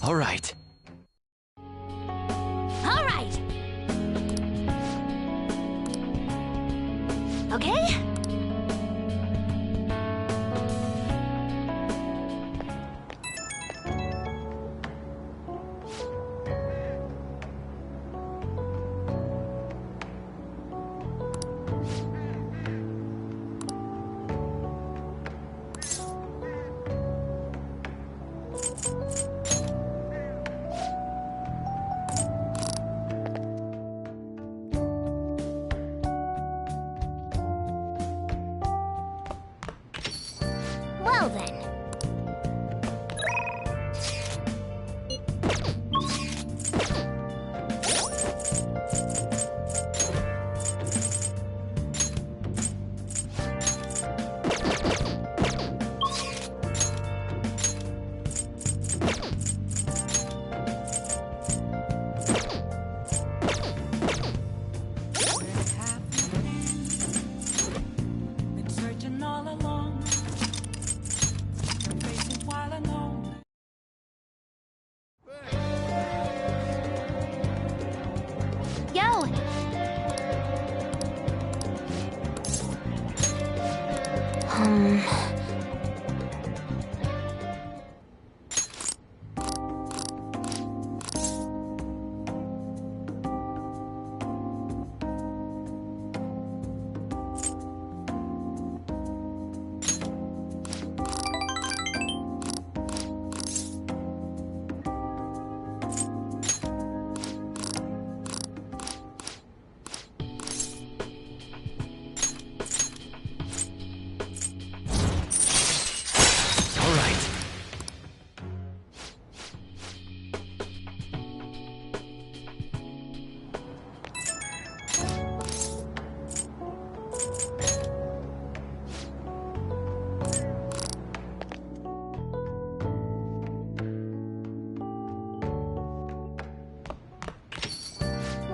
All right. All right. Okay? Well then. Been searching all along, facing while alone. Yo! All right.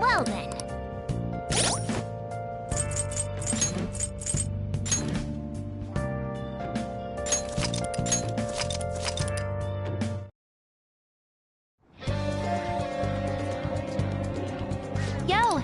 Well then. Yo!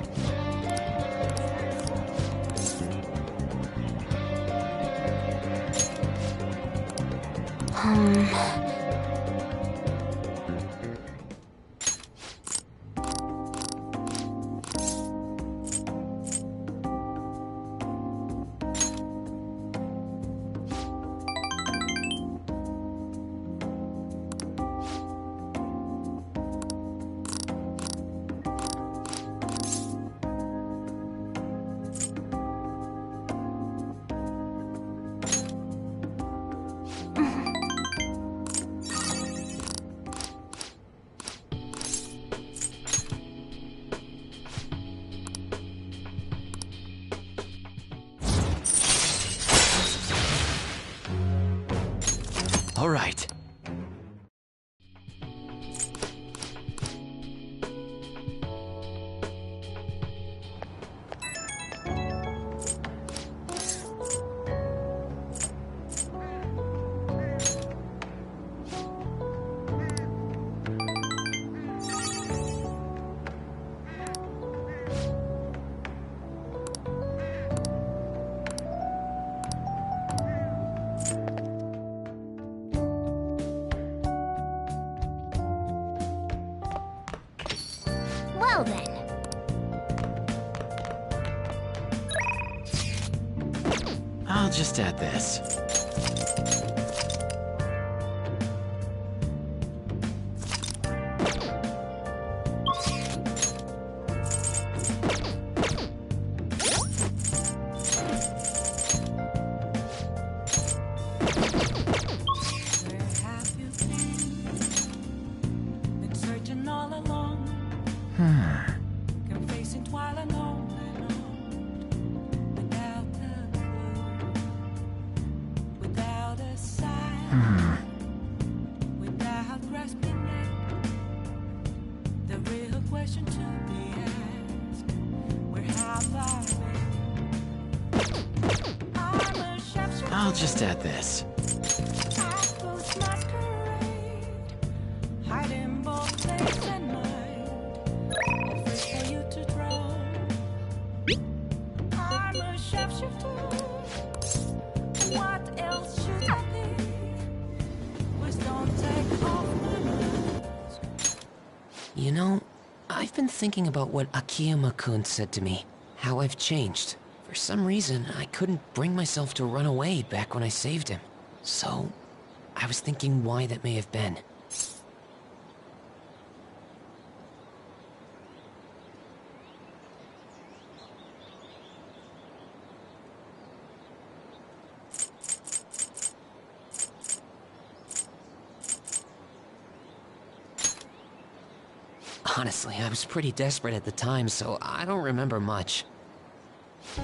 All right. Well then. I'll just add this. Where have you been searching all along, confessing while alone and on, without a clue, without a sign, without grasping it. The real question to be asked: where have I been? I'm a chef. I'll just add this. Apples masquerade, hiding both face and mind, afraid for you to drown. I'm a shapeshifter. What else should I be? Please don't take off my mask. You know, I've been thinking about what Akiyama-kun said to me. How I've changed. For some reason, I couldn't bring myself to run away back when I saved him. So, I was thinking why that may have been. Honestly, I was pretty desperate at the time, so I don't remember much.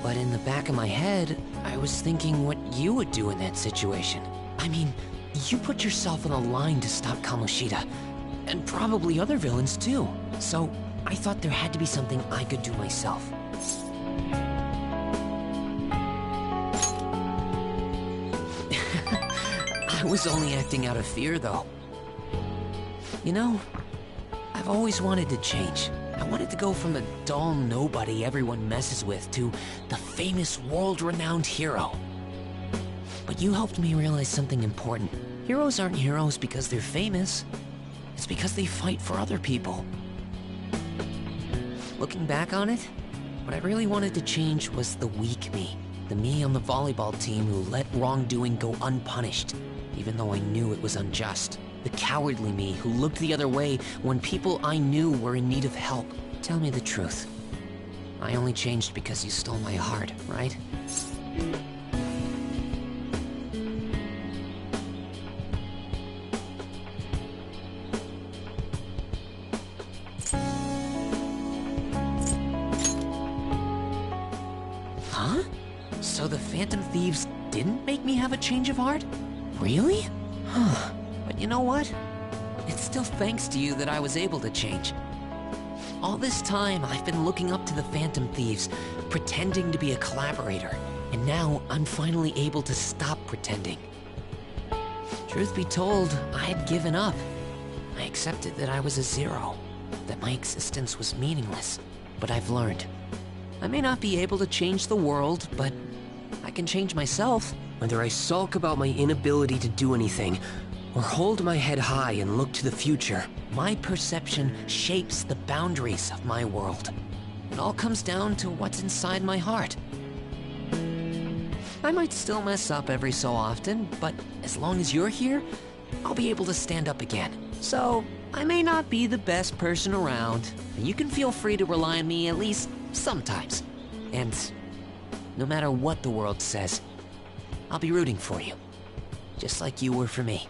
But in the back of my head, I was thinking what you would do in that situation. I mean, you put yourself on the line to stop Kamoshida, and probably other villains too. So, I thought there had to be something I could do myself. I was only acting out of fear, though. You know, I've always wanted to change. I wanted to go from the dull nobody everyone messes with to the famous world-renowned hero. But you helped me realize something important. Heroes aren't heroes because they're famous. It's because they fight for other people. Looking back on it, what I really wanted to change was the weak me. The me on the volleyball team who let wrongdoing go unpunished, even though I knew it was unjust. The cowardly me who looked the other way when people I knew were in need of help. Tell me the truth. I only changed because you stole my heart, right? Huh? So the Phantom Thieves didn't make me have a change of heart? Really? Huh. But you know what? It's still thanks to you that I was able to change. All this time, I've been looking up to the Phantom Thieves, pretending to be a collaborator, and now I'm finally able to stop pretending. Truth be told, I had given up. I accepted that I was a zero, that my existence was meaningless, but I've learned. I may not be able to change the world, but I can change myself. Whether I sulk about my inability to do anything, or hold my head high and look to the future, my perception shapes the boundaries of my world. It all comes down to what's inside my heart. I might still mess up every so often, but as long as you're here, I'll be able to stand up again. So, I may not be the best person around, but you can feel free to rely on me at least sometimes. And no matter what the world says, I'll be rooting for you, just like you were for me.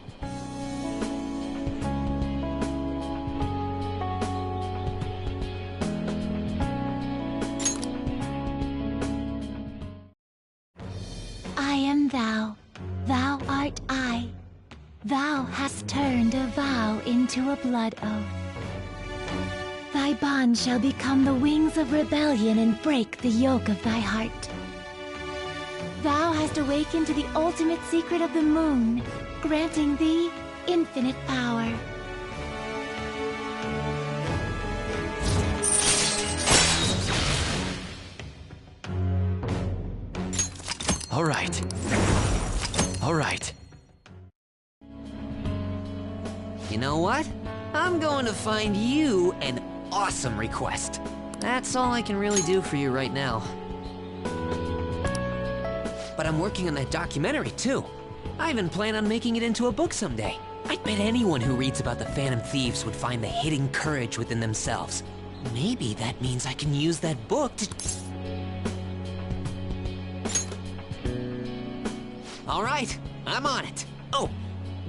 I am thou, thou art I. Thou hast turned a vow into a blood oath. Thy bond shall become the wings of rebellion and break the yoke of thy heart. Thou hast awakened to the ultimate secret of the moon, granting thee infinite power. All right. All right. You know what? I'm going to find you an awesome request. That's all I can really do for you right now. But I'm working on that documentary too. I even plan on making it into a book someday. I bet anyone who reads about the Phantom Thieves would find the hidden courage within themselves. Maybe that means I can use that book to... All right, I'm on it. Oh,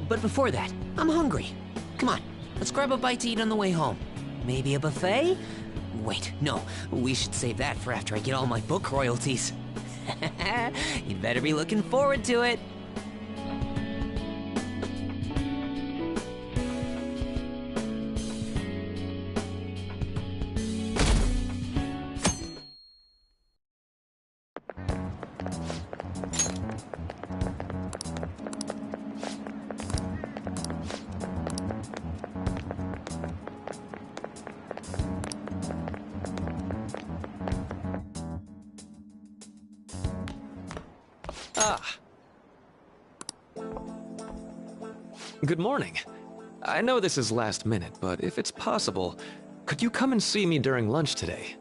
but before that, I'm hungry. Come on, let's grab a bite to eat on the way home. Maybe a buffet? Wait, no, we should save that for after I get all my book royalties. You'd better be looking forward to it. Good morning. I know this is last minute, but if it's possible, could you come and see me during lunch today?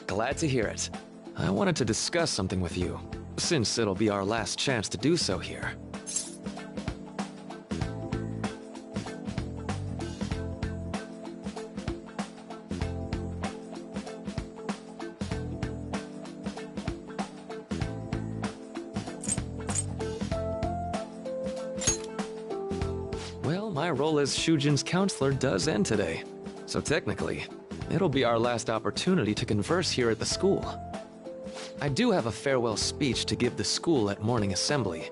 Glad to hear it. I wanted to discuss something with you, since it'll be our last chance to do so here. Well, my role as Shujin's counselor does end today, so technically, it'll be our last opportunity to converse here at the school. I do have a farewell speech to give the school at morning assembly,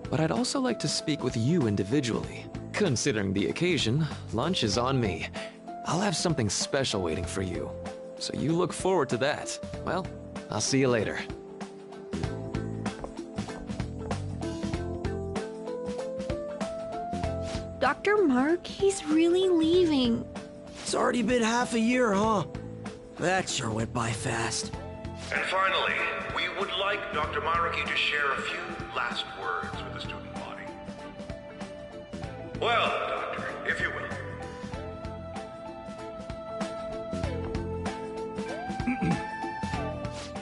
but I'd also like to speak with you individually. Considering the occasion, lunch is on me. I'll have something special waiting for you, so you look forward to that. Well, I'll see you later. Dr. Mark, he's really leaving. It's already been half a year, huh? That sure went by fast. And finally, we would like Dr. Maruki to share a few last words with the student body. Well, Doctor, if you will.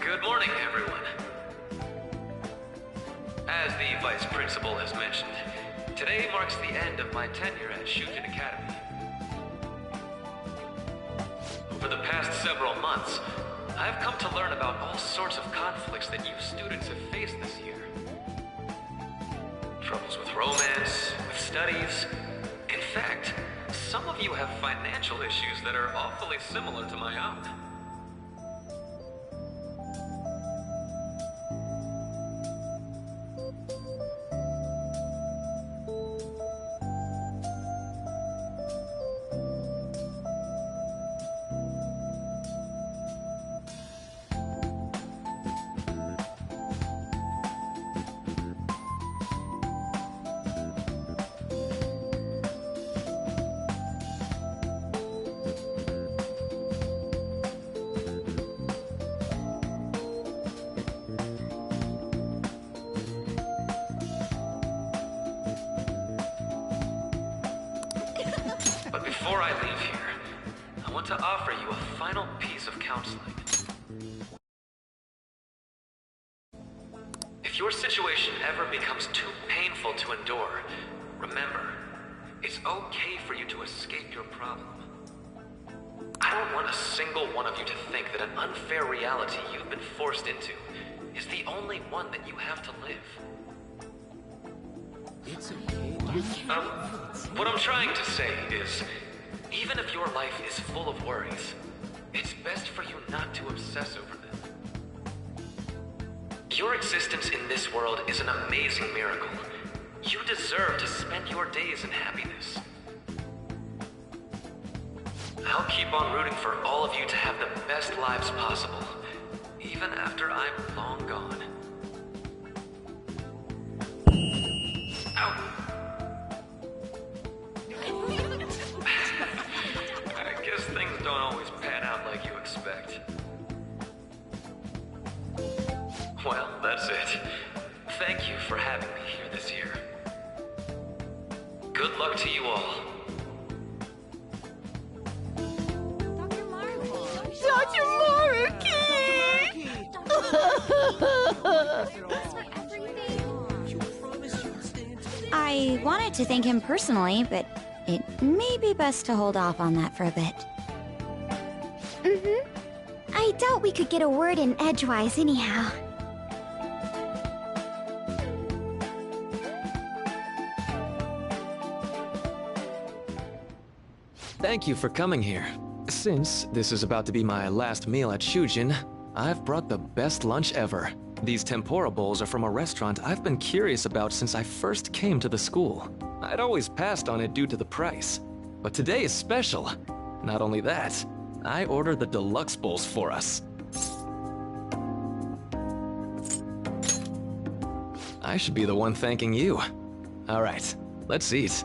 Good morning, everyone. As the Vice Principal has mentioned, today marks the end of my tenure at Shujin Academy. Over the past several months, I've come to learn about all sorts of conflicts that you students have faced this year. Troubles with romance, with studies. In fact, some of you have financial issues that are awfully similar to my own. But before I leave here, I want to offer you a final piece of counseling. If your situation ever becomes too painful to endure, remember, it's okay for you to escape your problem. I don't want a single one of you to think that an unfair reality you've been forced into is the only one that you have to live. It's okay. What I'm trying to say is, Even if your life is full of worries, it's best for you not to obsess over them. Your existence in this world is an amazing miracle. You deserve to spend your days in happiness. I'll keep on rooting for all of you to have the best lives possible, even after I'm long gone. Ow. I guess things don't always pan out like you expect. Well, that's it. Thank you for having me here this year. Good luck to you all. Dr. Maruki! I wanted to thank him personally, but it may be best to hold off on that for a bit. I doubt we could get a word in edgewise anyhow. Thank you for coming here. Since this is about to be my last meal at Shujin, I've brought the best lunch ever. These tempura bowls are from a restaurant I've been curious about since I first came to the school. I'd always passed on it due to the price. But today is special. Not only that, I ordered the deluxe bowls for us. I should be the one thanking you. All right, let's eat.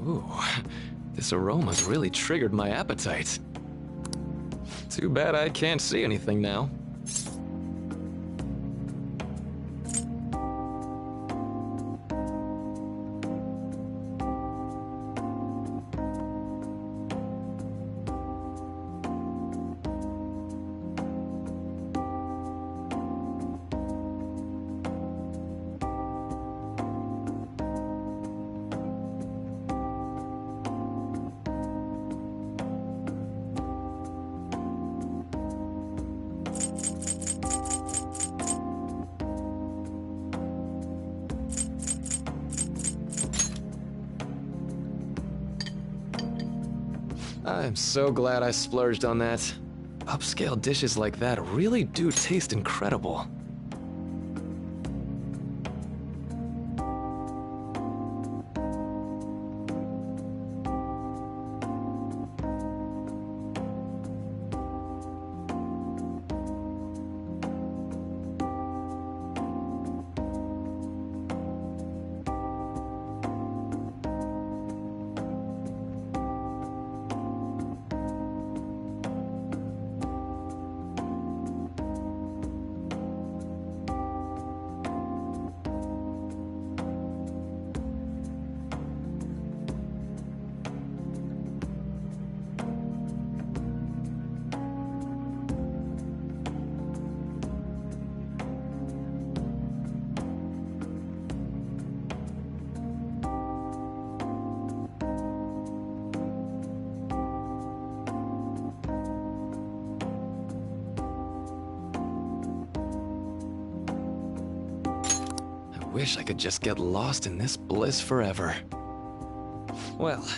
Ooh, this aroma's really triggered my appetite. Too bad I can't see anything now. I'm so glad I splurged on that. Upscale dishes like that really do taste incredible. I wish I could just get lost in this bliss forever. Well,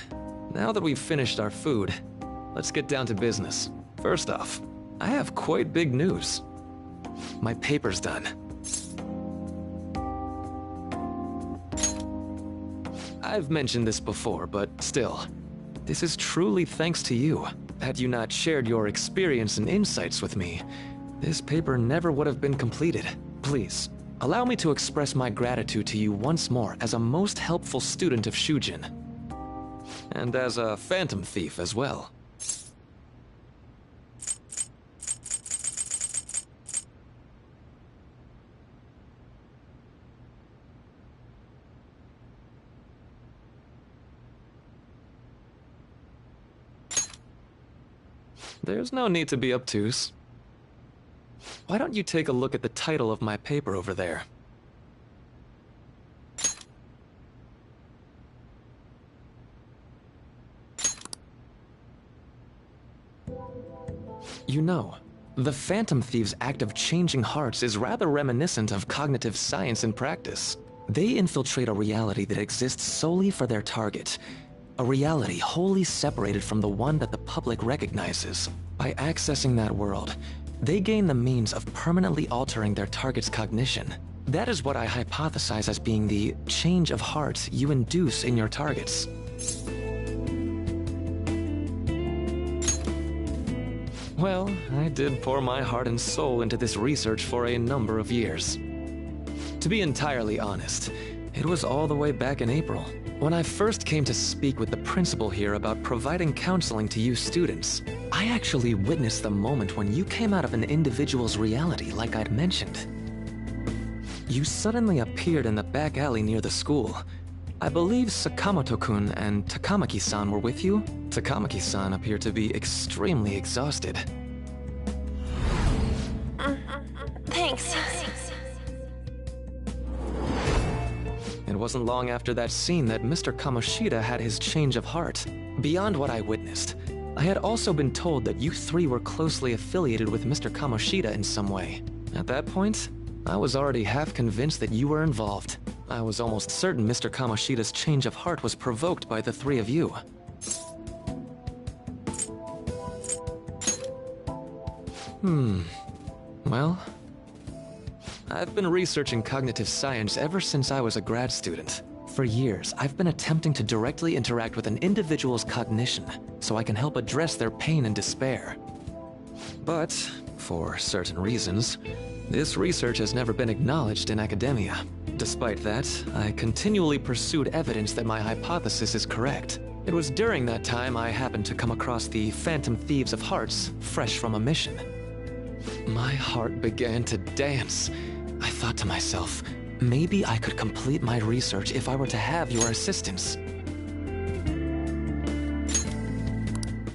now that we've finished our food, let's get down to business. First off, I have quite big news. My paper's done. I've mentioned this before, but still, this is truly thanks to you. Had you not shared your experience and insights with me, this paper never would have been completed. Please, allow me to express my gratitude to you once more as a most helpful student of Shujin. And as a phantom thief as well. There's no need to be obtuse. Why don't you take a look at the title of my paper over there? You know, The Phantom Thieves' act of changing hearts is rather reminiscent of cognitive science in practice. They infiltrate a reality that exists solely for their target, a reality wholly separated from the one that the public recognizes. By accessing that world, they gain the means of permanently altering their target's cognition. That is what I hypothesize as being the change of heart you induce in your targets. Well, I did pour my heart and soul into this research for a number of years. To be entirely honest, it was all the way back in April, when I first came to speak with the principal here about providing counseling to you students. I actually witnessed the moment when you came out of an individual's reality like I'd mentioned. You suddenly appeared in the back alley near the school. I believe Sakamoto-kun and Takamaki-san were with you? Takamaki-san appeared to be extremely exhausted. Thanks. It wasn't long after that scene that Mr. Kamoshida had his change of heart. Beyond what I witnessed, I had also been told that you three were closely affiliated with Mr. Kamoshida in some way. At that point, I was already half convinced that you were involved. I was almost certain Mr. Kamoshida's change of heart was provoked by the three of you. Well, I've been researching cognitive science ever since I was a grad student. For years, I've been attempting to directly interact with an individual's cognition so I can help address their pain and despair. But, for certain reasons, this research has never been acknowledged in academia. Despite that, I continually pursued evidence that my hypothesis is correct. It was during that time I happened to come across the Phantom Thieves of Hearts, fresh from a mission. My heart began to dance. I thought to myself, maybe I could complete my research if I were to have your assistance.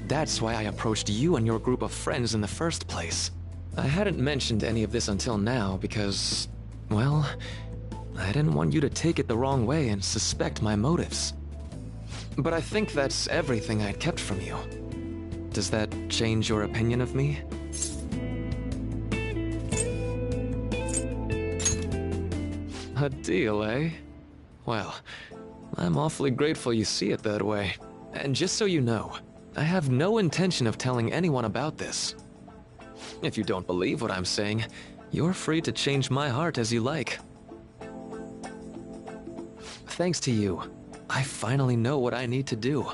That's why I approached you and your group of friends in the first place. I hadn't mentioned any of this until now because, well, I didn't want you to take it the wrong way and suspect my motives. But I think that's everything I'd kept from you. Does that change your opinion of me? A deal, eh? Well, I'm awfully grateful you see it that way. And just so you know, I have no intention of telling anyone about this. If you don't believe what I'm saying, you're free to change my heart as you like. Thanks to you, I finally know what I need to do.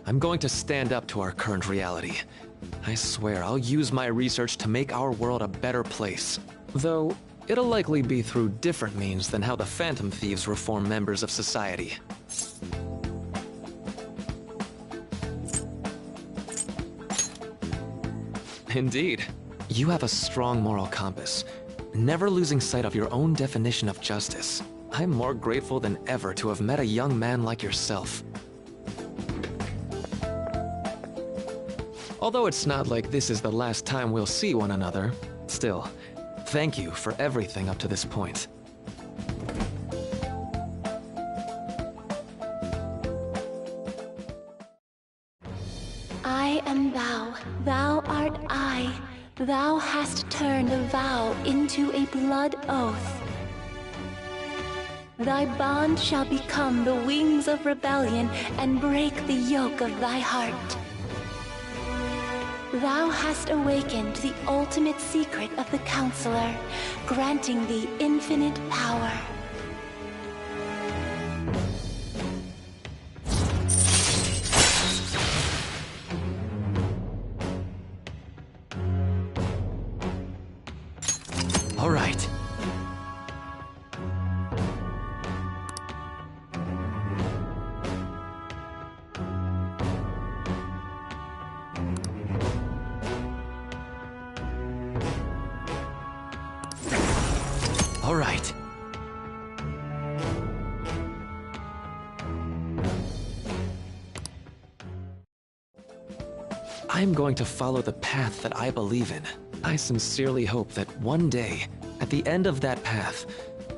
I'm going to stand up to our current reality. I swear I'll use my research to make our world a better place. Though, it'll likely be through different means than how the Phantom Thieves reform members of society. Indeed. You have a strong moral compass, never losing sight of your own definition of justice. I'm more grateful than ever to have met a young man like yourself. Although it's not like this is the last time we'll see one another, still, thank you for everything up to this point. I am thou, thou art I. Thou hast turned a vow into a blood oath. Thy bond shall become the wings of rebellion and break the yoke of thy heart. Thou hast awakened the ultimate secret of the Counselor, granting thee infinite power. All right. All right. I'm going to follow the path that I believe in. I sincerely hope that one day, at the end of that path,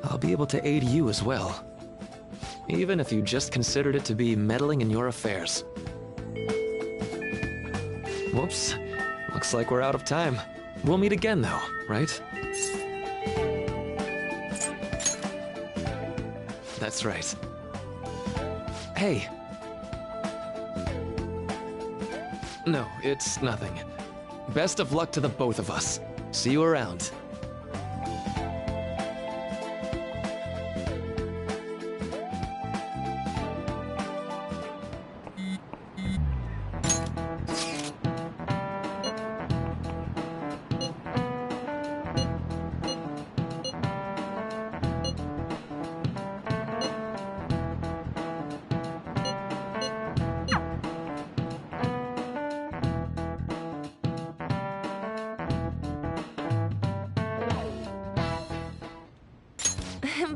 I'll be able to aid you as well. even if you just considered it to be meddling in your affairs. Whoops. Looks like we're out of time. We'll meet again, though, right? That's right. Hey. No, it's nothing. Best of luck to the both of us. See you around.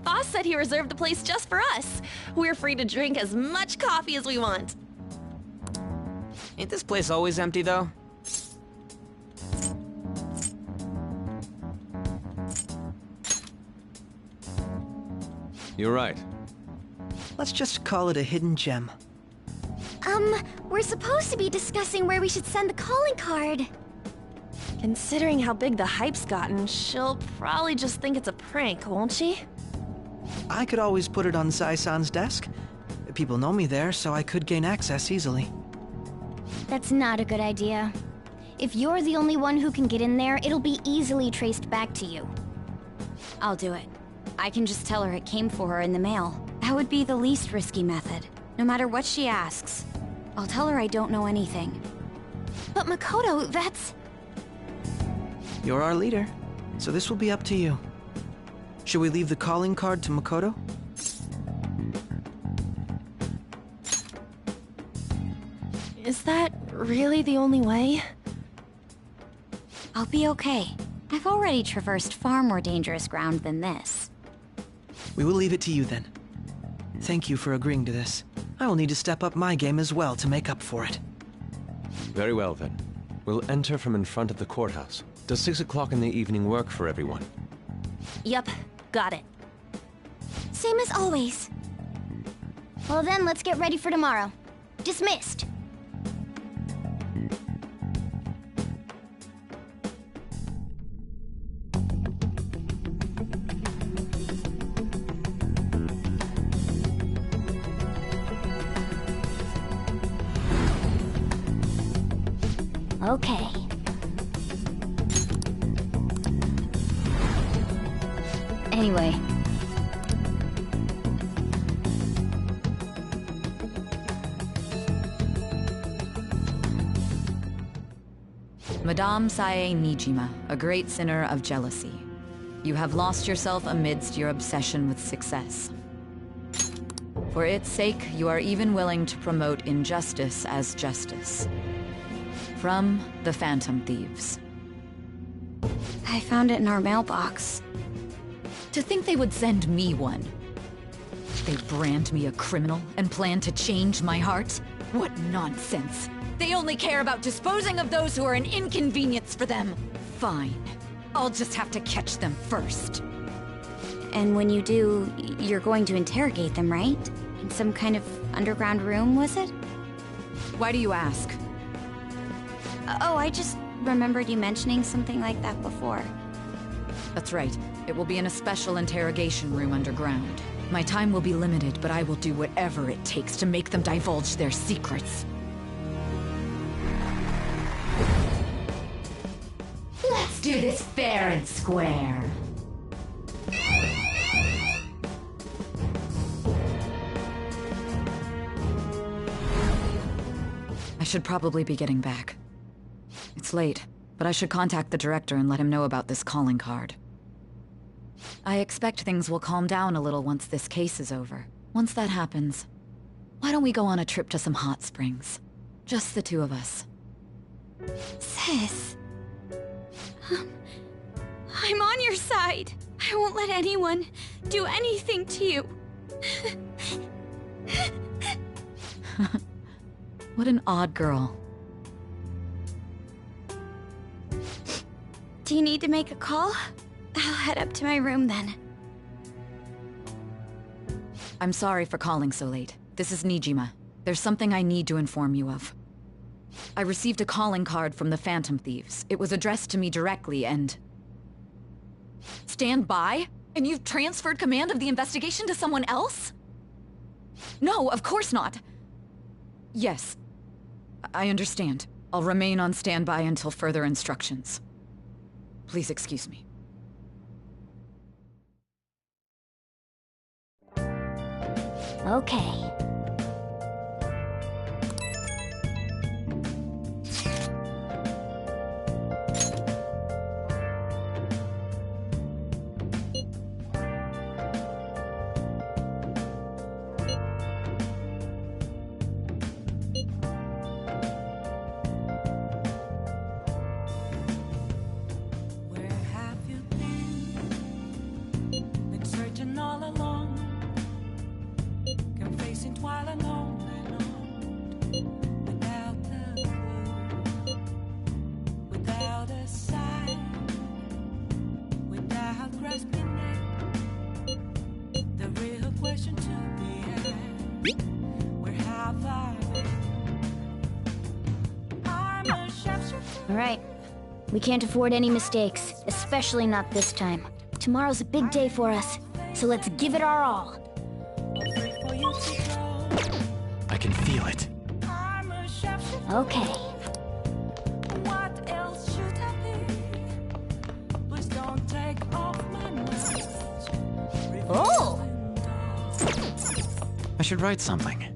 Boss said he reserved the place just for us. We're free to drink as much coffee as we want. Ain't this place always empty, though? You're right. Let's just call it a hidden gem. We're supposed to be discussing where we should send the calling card. Considering how big the hype's gotten, she'll probably just think it's a prank, won't she? I could always put it on Sai-san's desk. People know me there, so I could gain access easily. That's not a good idea. If you're the only one who can get in there, it'll be easily traced back to you. I'll do it. I can just tell her it came for her in the mail. That would be the least risky method. No matter what she asks. I'll tell her I don't know anything. But Makoto, that's... You're our leader, so this will be up to you. Should we leave the calling card to Makoto? Is that really the only way? I'll be okay. I've already traversed far more dangerous ground than this. We will leave it to you then. Thank you for agreeing to this. I will need to step up my game as well to make up for it. Very well, then. We'll enter from in front of the courthouse. Does 6 o'clock in the evening work for everyone? Yep, got it. Same as always. Well then, let's get ready for tomorrow. Dismissed. Okay. Anyway. Madame Sae Nijima, a great sinner of jealousy. You have lost yourself amidst your obsession with success. For its sake, you are even willing to promote injustice as justice. From the Phantom Thieves. I found it in our mailbox. To think they would send me one. They brand me a criminal and plan to change my heart? What nonsense! They only care about disposing of those who are an inconvenience for them. Fine. I'll just have to catch them first. And when you do, you're going to interrogate them, right? In some kind of underground room, was it? Why do you ask? Oh, I just remembered you mentioning something like that before. That's right. It will be in a special interrogation room underground. My time will be limited, but I will do whatever it takes to make them divulge their secrets. Let's do this fair and square. I should probably be getting back. It's late, but I should contact the director and let him know about this calling card. I expect things will calm down a little once this case is over. Once that happens, why don't we go on a trip to some hot springs? Just the two of us. Sis. I'm on your side. I won't let anyone do anything to you. What an odd girl. Do you need to make a call? I'll head up to my room then. I'm sorry for calling so late. This is Nijima. There's something I need to inform you of. I received a calling card from the Phantom Thieves. It was addressed to me directly and... Stand by? And you've transferred command of the investigation to someone else? No, of course not. Yes, I understand. I'll remain on standby until further instructions. Please excuse me. Okay. Where have you been? Been searching all along, confessing while alone and on, without a clue, without a sign, without grasping it. The real question to be asked: where have I been? I'm a sharpshooter. All right. We can't afford any mistakes, especially not this time. Tomorrow's a big day for us, so let's give it our all. I can feel it. Okay. What else should I be? Please don't take off my mask. Oh! I should write something.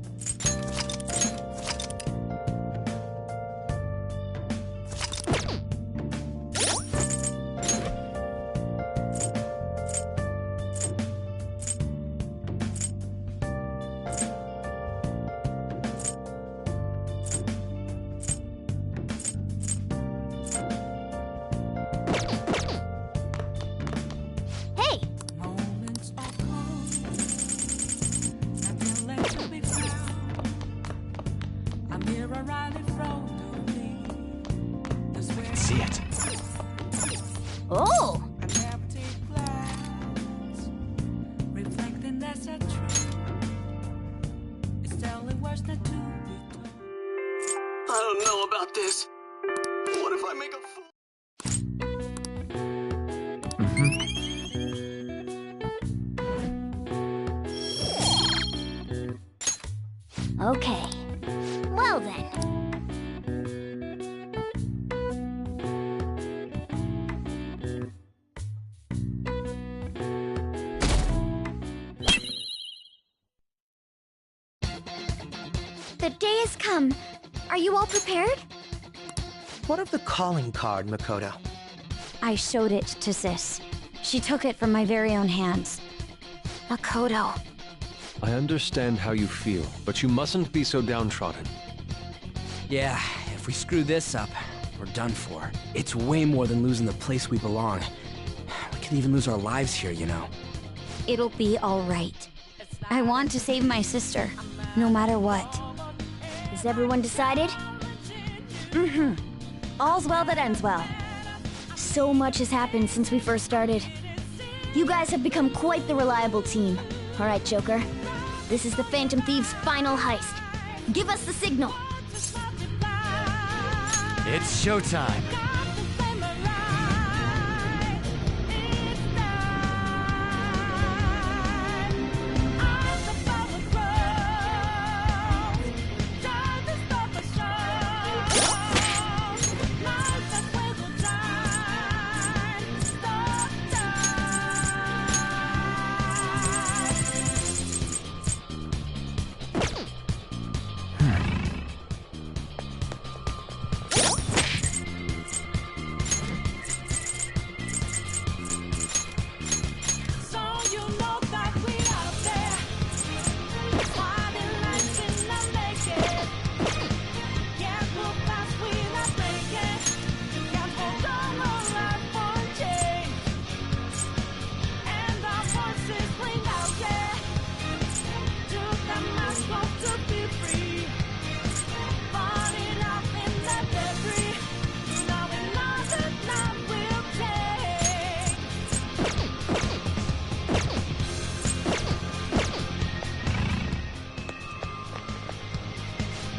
Hey! Moments of calm, nothing left to be found. I'm here right in front of me. I can see it. Oh! An empty glass, reflecting that's a truth. It's telling words not to be told. I don't know about this. What if I make a fool? Okay. Well then. The day has come. Are you all prepared? What of the calling card, Makoto? I showed it to Sis. She took it from my very own hands. Makoto. I understand how you feel, but you mustn't be so downtrodden. Yeah, if we screw this up, we're done for. It's way more than losing the place we belong. We could even lose our lives here, you know. It'll be all right. I want to save my sister, no matter what. Is everyone decided? Mm-hmm. All's well that ends well. So much has happened since we first started. You guys have become quite the reliable team. All right, Joker. This is the Phantom Thieves' final heist. Give us the signal. It's showtime.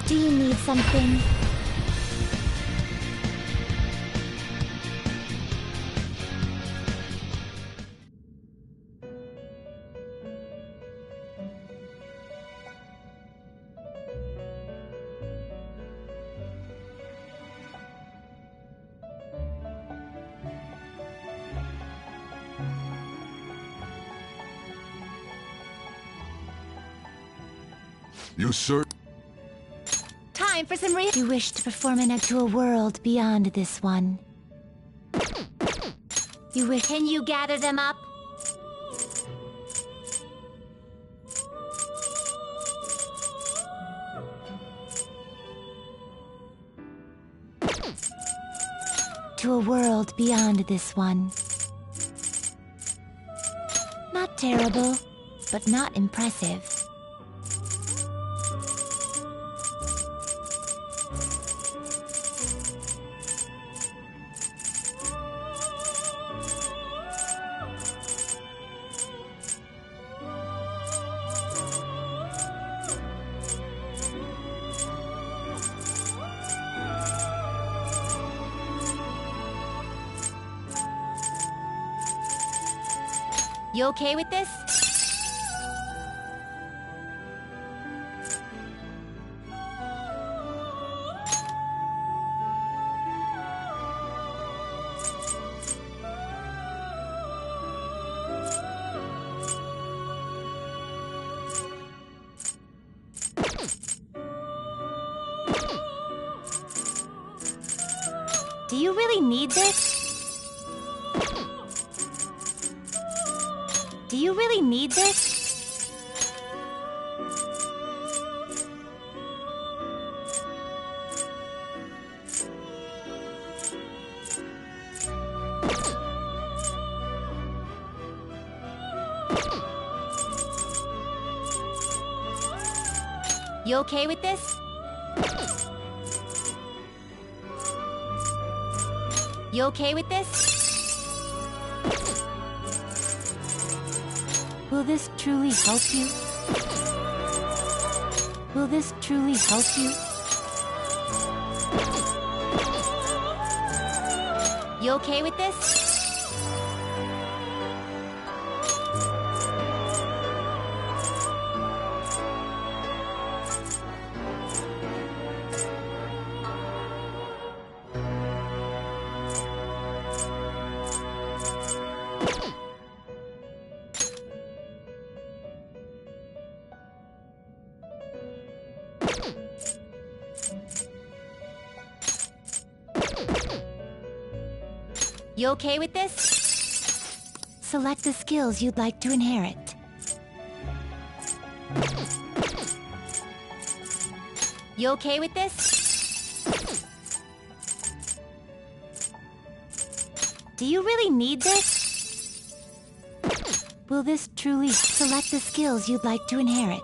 Do you need something? You sir? Time for some You wish to perform to a world beyond this one. You wish. Can you gather them up? To a world beyond this one. Not terrible, but not impressive. You okay with this? Do you really need this? Do you really need this? You okay with this? You okay with this? Will this truly help you? Will this truly help you? You okay with this? You okay with this? Select the skills you'd like to inherit. You okay with this? Do you really need this? Will this truly select the skills you'd like to inherit?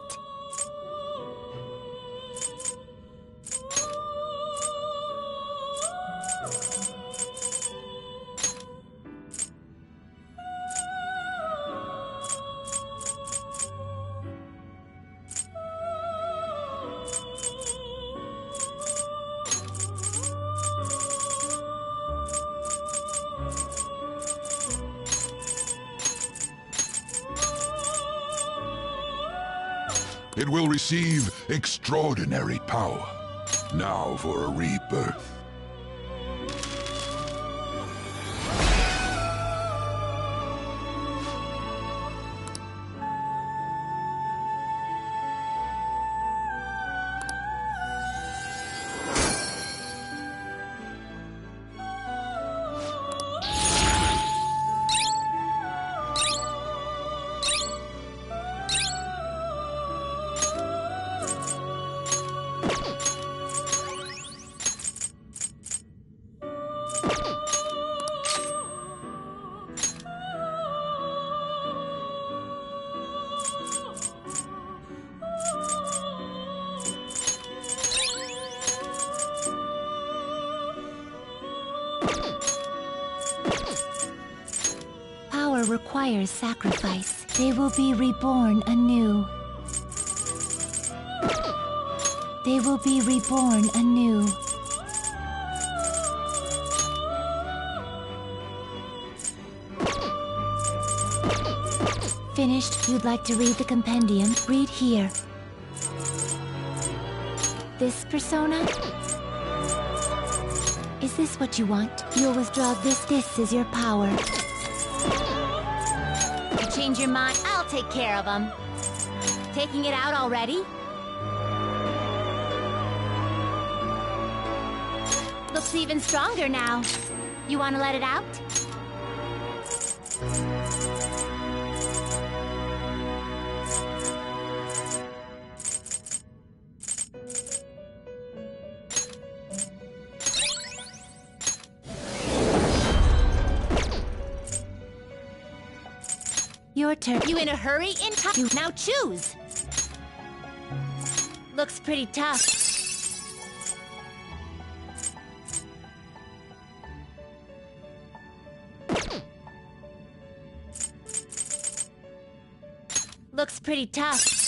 It will receive extraordinary power. Now for a rebirth. Requires sacrifice. They will be reborn anew. They will be reborn anew. Finished? You'd like to read the compendium? Read here. This persona? Is this what you want? You'll withdraw this. This is your power. You change your mind, I'll take care of them. Taking it out already? Looks even stronger now. You want to let it out? Your turn. You in a hurry? Now choose! Looks pretty tough. Looks pretty tough.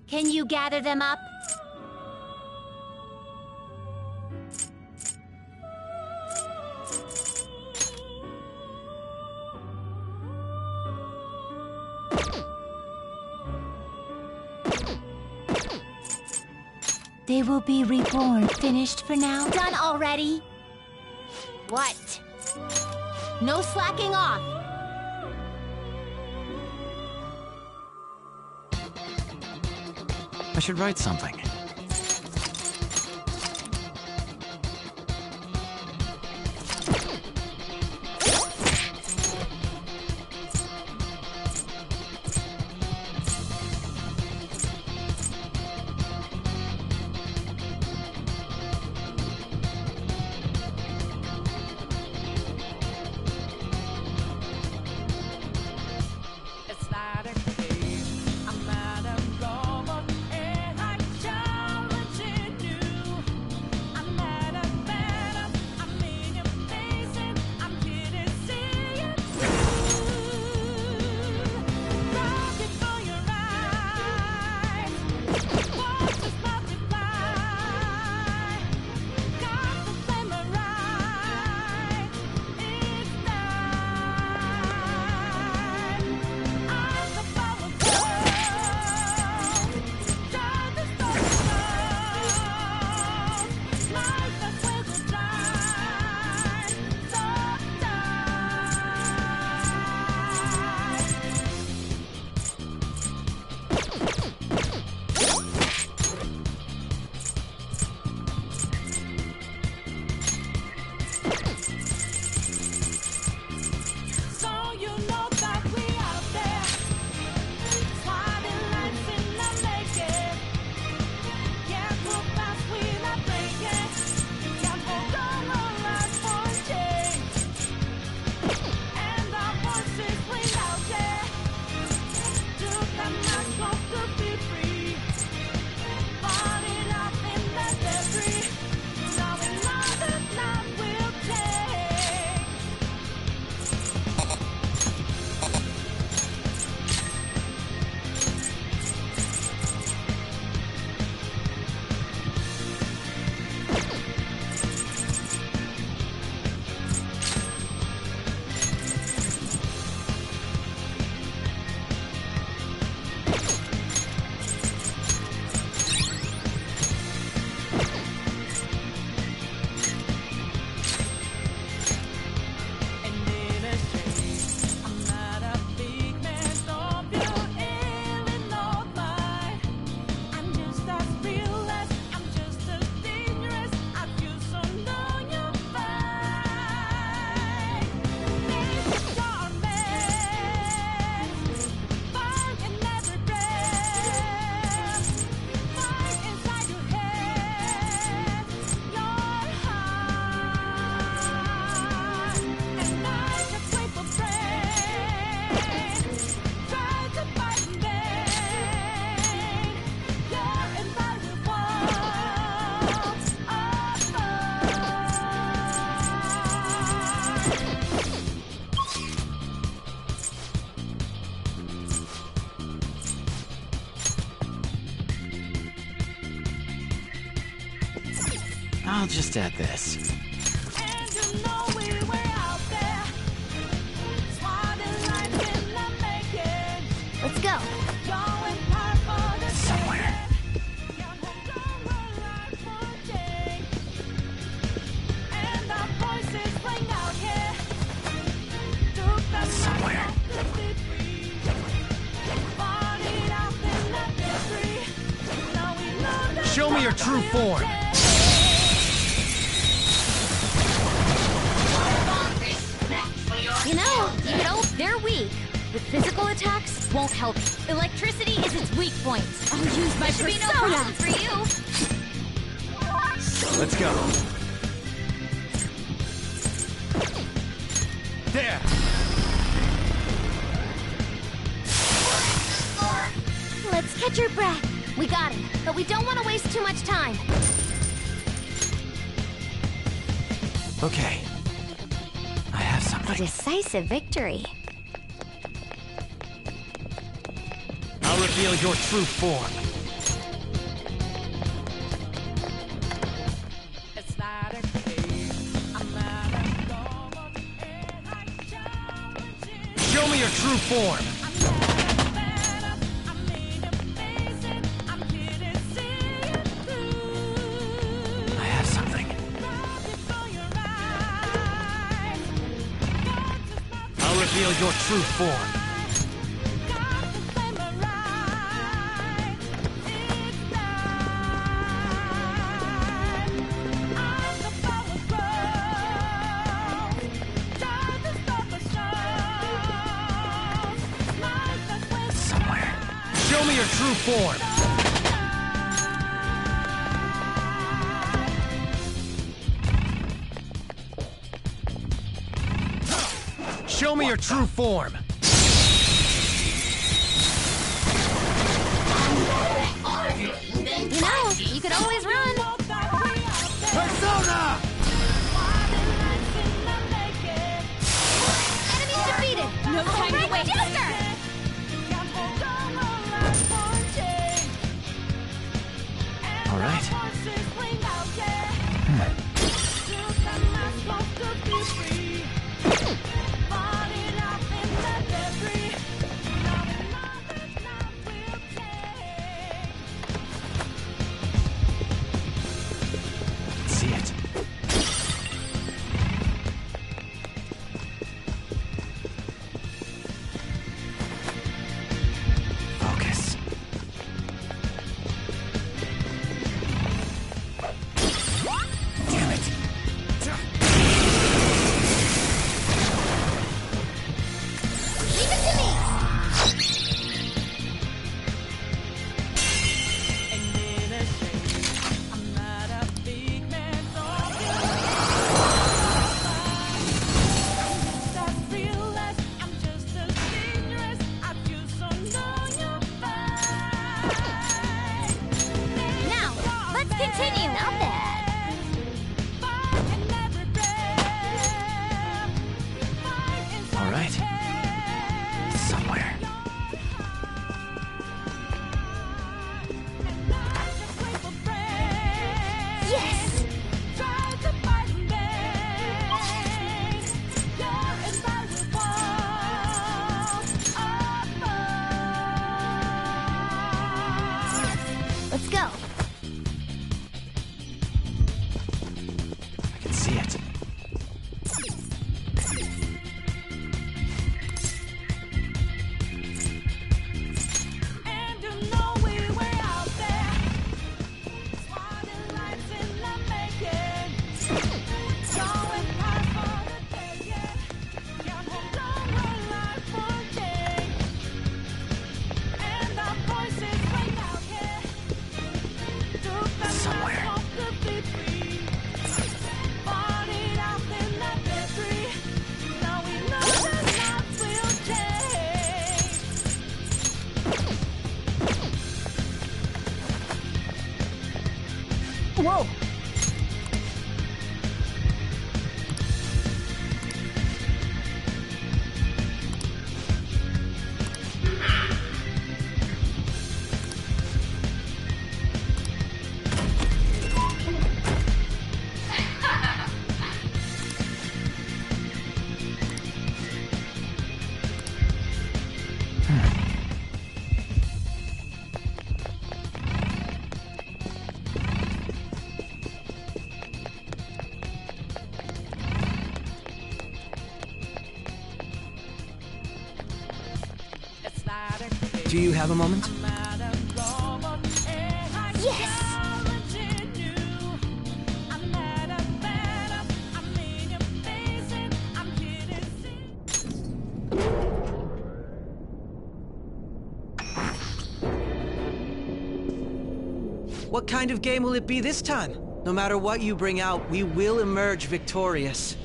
Can you gather them up? They will be reborn. Finished for now? Done already? What? No slacking off! I should write something. It's not a case, I'm not a robot, and I just I'll just add this. And you know we were out there, swatting like in the making. Let's go. Going hard for the Somewhere. young and over life for change. And our voices ring out here. Took the Somewhere. to be free. Partied out in the misery. Now we know that Show me your true form. You know, they're weak. But physical attacks won't help. Electricity is its weak point. I'll use my persona. Should be no problem for you. Let's go. There. Let's catch your breath. We got him, but we don't want to waste too much time. Okay. I have A something. decisive victory. I'll reveal your true form. it's not a case. I'm not a Show me your true form. I have something. I'll reveal your true form. Somewhere. Show me your true form. Show me your true form. You know, you could always run. Persona! Enemy defeated. No time to waste. All right. Do you have a moment? Yes! What kind of game will it be this time? No matter what you bring out, we will emerge victorious.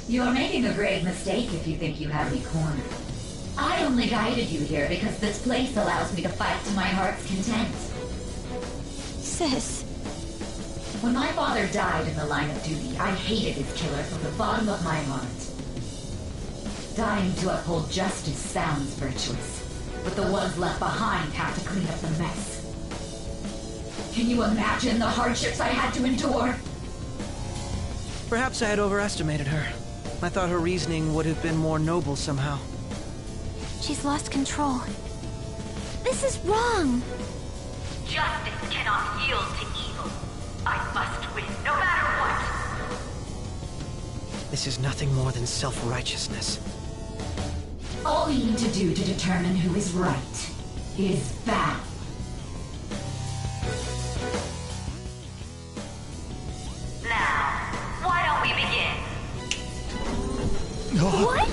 You're making a grave mistake if you think you have me cornered. I only guided you here because this place allows me to fight to my heart's content. Sis. When my father died in the line of duty, I hated his killer from the bottom of my heart. Dying to uphold justice sounds virtuous, but the ones left behind have to clean up the mess. Can you imagine the hardships I had to endure? Perhaps I had overestimated her. I thought her reasoning would have been more noble somehow. She's lost control. This is wrong. Justice cannot yield to evil. I must win, no matter what. This is nothing more than self-righteousness. All we need to do to determine who is right is battle. Now, why don't we begin? What?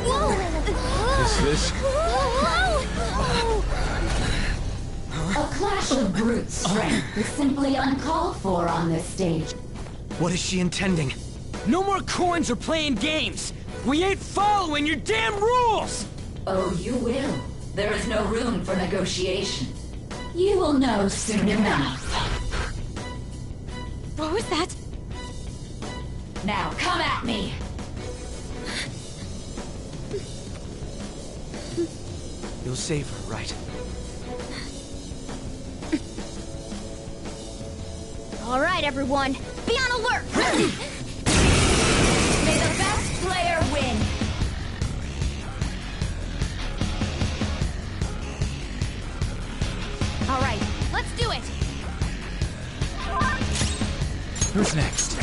Whoa! Is this? A clash of brute strength is simply uncalled for on this stage. What is she intending? No more coins or playing games! We ain't following your damn rules! Oh, you will. There is no room for negotiation. You will know soon enough. What was that? Now, come at me! You'll save her, right? All right, everyone. Be on alert! May the best player win! All right, let's do it! Who's next?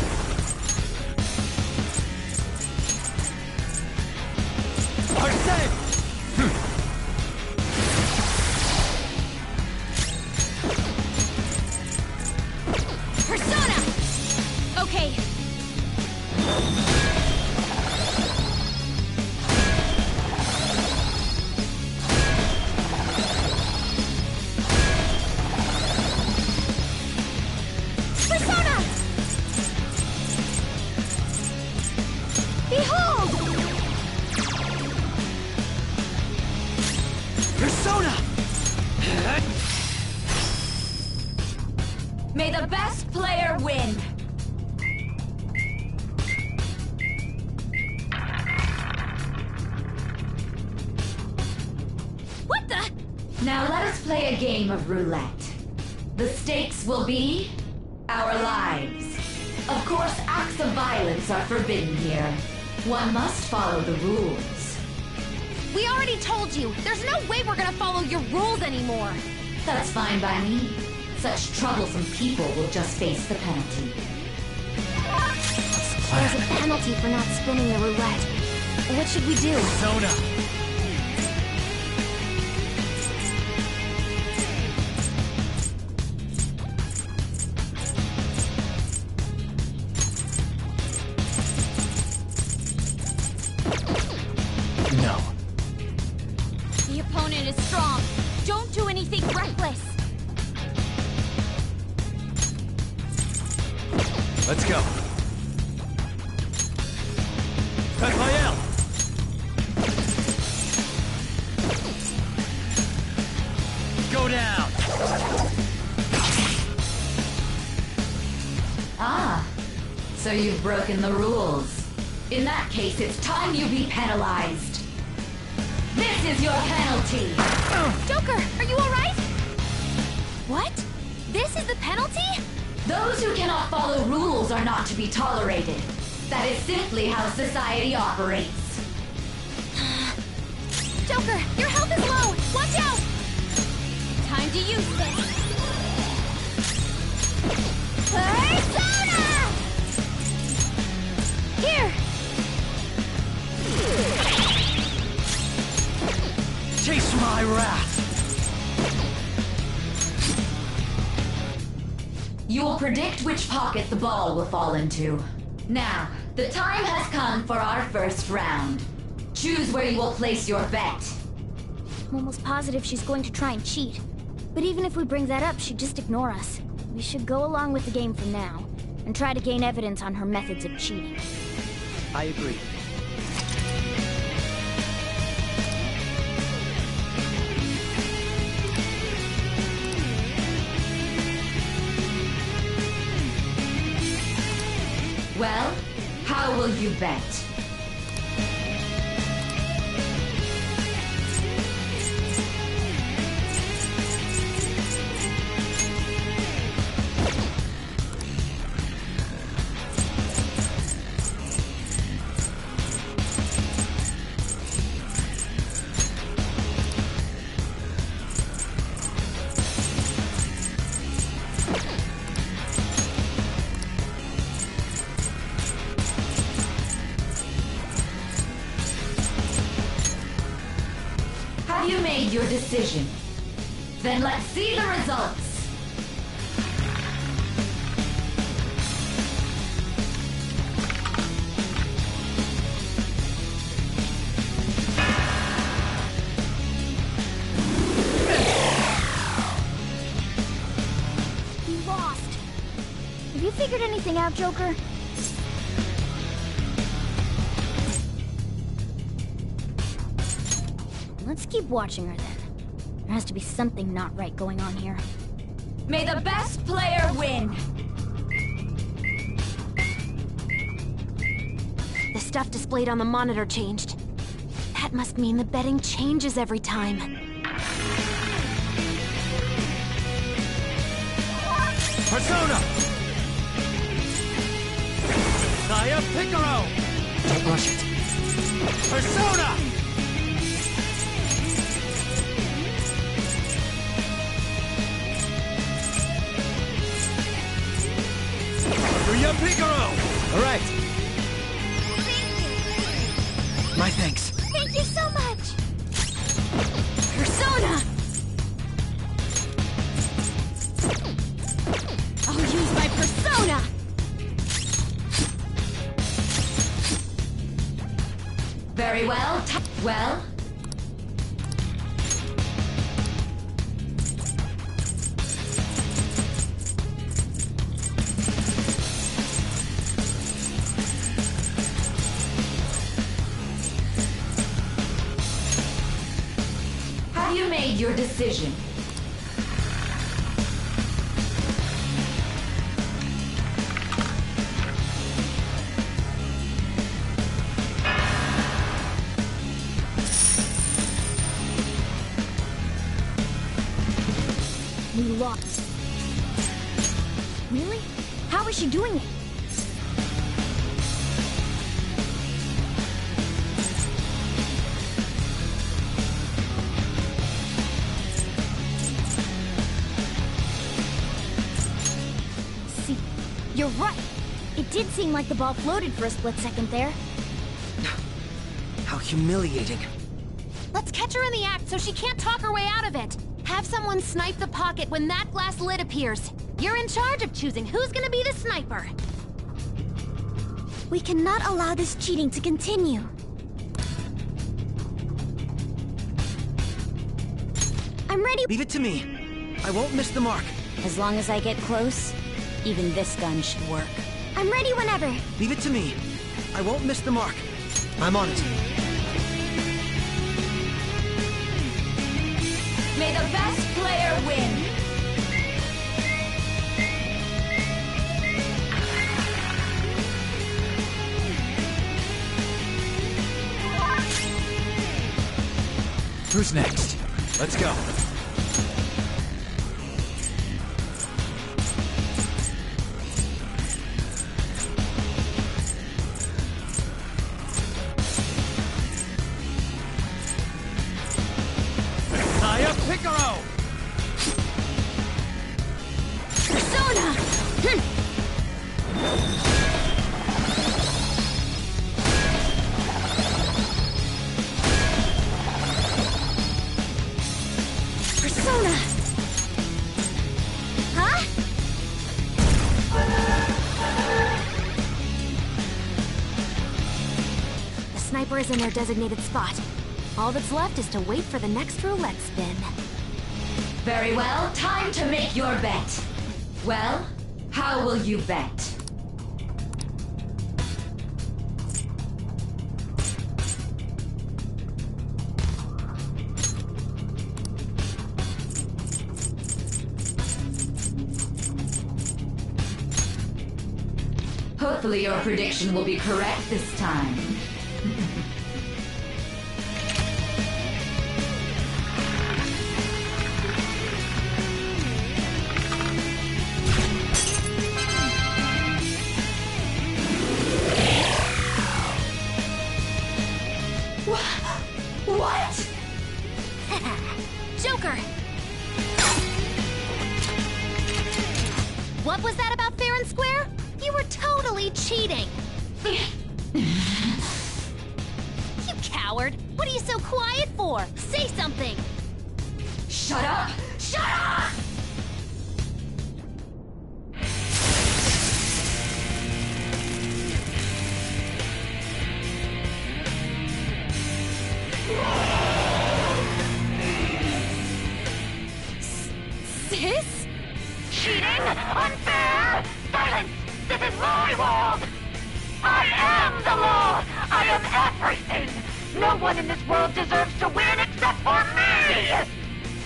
Arsene! Persona! Okay. Persona! Behold! Persona! May the best player win! What the? Now let us play a game of roulette. The stakes will be our lives. Of course, acts of violence are forbidden here. One must follow the rules. We already told you. There's no way we're gonna follow your rules anymore. That's fine by me. Such troublesome people will just face the penalty. There's a penalty for not spinning the roulette. What should we do? Persona! No. The opponent is strong. Don't do anything reckless. Let's go. Raphael! Go down! Ah, so you've broken the rules. In that case, it's time you be penalized. This is your penalty! Joker, are you alright? What? This is the penalty? Those who cannot follow rules are not to be tolerated. That is simply how society operates. Joker, your health is low! Watch out! Time to use this. Persona! Here! predict which pocket the ball will fall into. Now, the time has come for our first round. Choose where you will place your bet. I'm almost positive she's going to try and cheat. But even if we bring that up, she'd just ignore us. We should go along with the game for now, and try to gain evidence on her methods of cheating. I agree. Well, how will you bet? Have you made your decision? Then let's see the results. We lost. Have you figured anything out, Joker? Let's keep watching her then. There has to be something not right going on here. May the best player win! The stuff displayed on the monitor changed. That must mean the betting changes every time. Persona! Saya Picaro! Don't rush it. Persona! Yuya Picaro! All right. My thanks. Thank you so much! Persona! I'll use my persona! Very well. Well, have you made your decision? We lost. Really? How is she doing it? See, you're right. It did seem like the ball floated for a split second there. How humiliating. Let's catch her in the act so she can't talk her way out of it. Have someone snipe the pocket when that glass lid appears. You're in charge of choosing who's gonna be the sniper. We cannot allow this cheating to continue. I'm ready. Leave it to me. I won't miss the mark. As long as I get close, even this gun should work. I'm ready whenever. Leave it to me. I won't miss the mark. I'm on it. May the best player win! Who's next? Let's go. Saya Picaro! Persona! sniper is in their designated spot. All that's left is to wait for the next roulette spin. Very well, time to make your bet. Well, how will you bet? Hopefully your prediction will be correct this time. What? Joker! What was that about fair and square? You were totally cheating! You coward! What are you so quiet for? Say something! Shut up! Shut up! Sis? Cheating? Unfair? Silence! This is my world! I am the law! I am everything! No one in this world deserves to win except for me!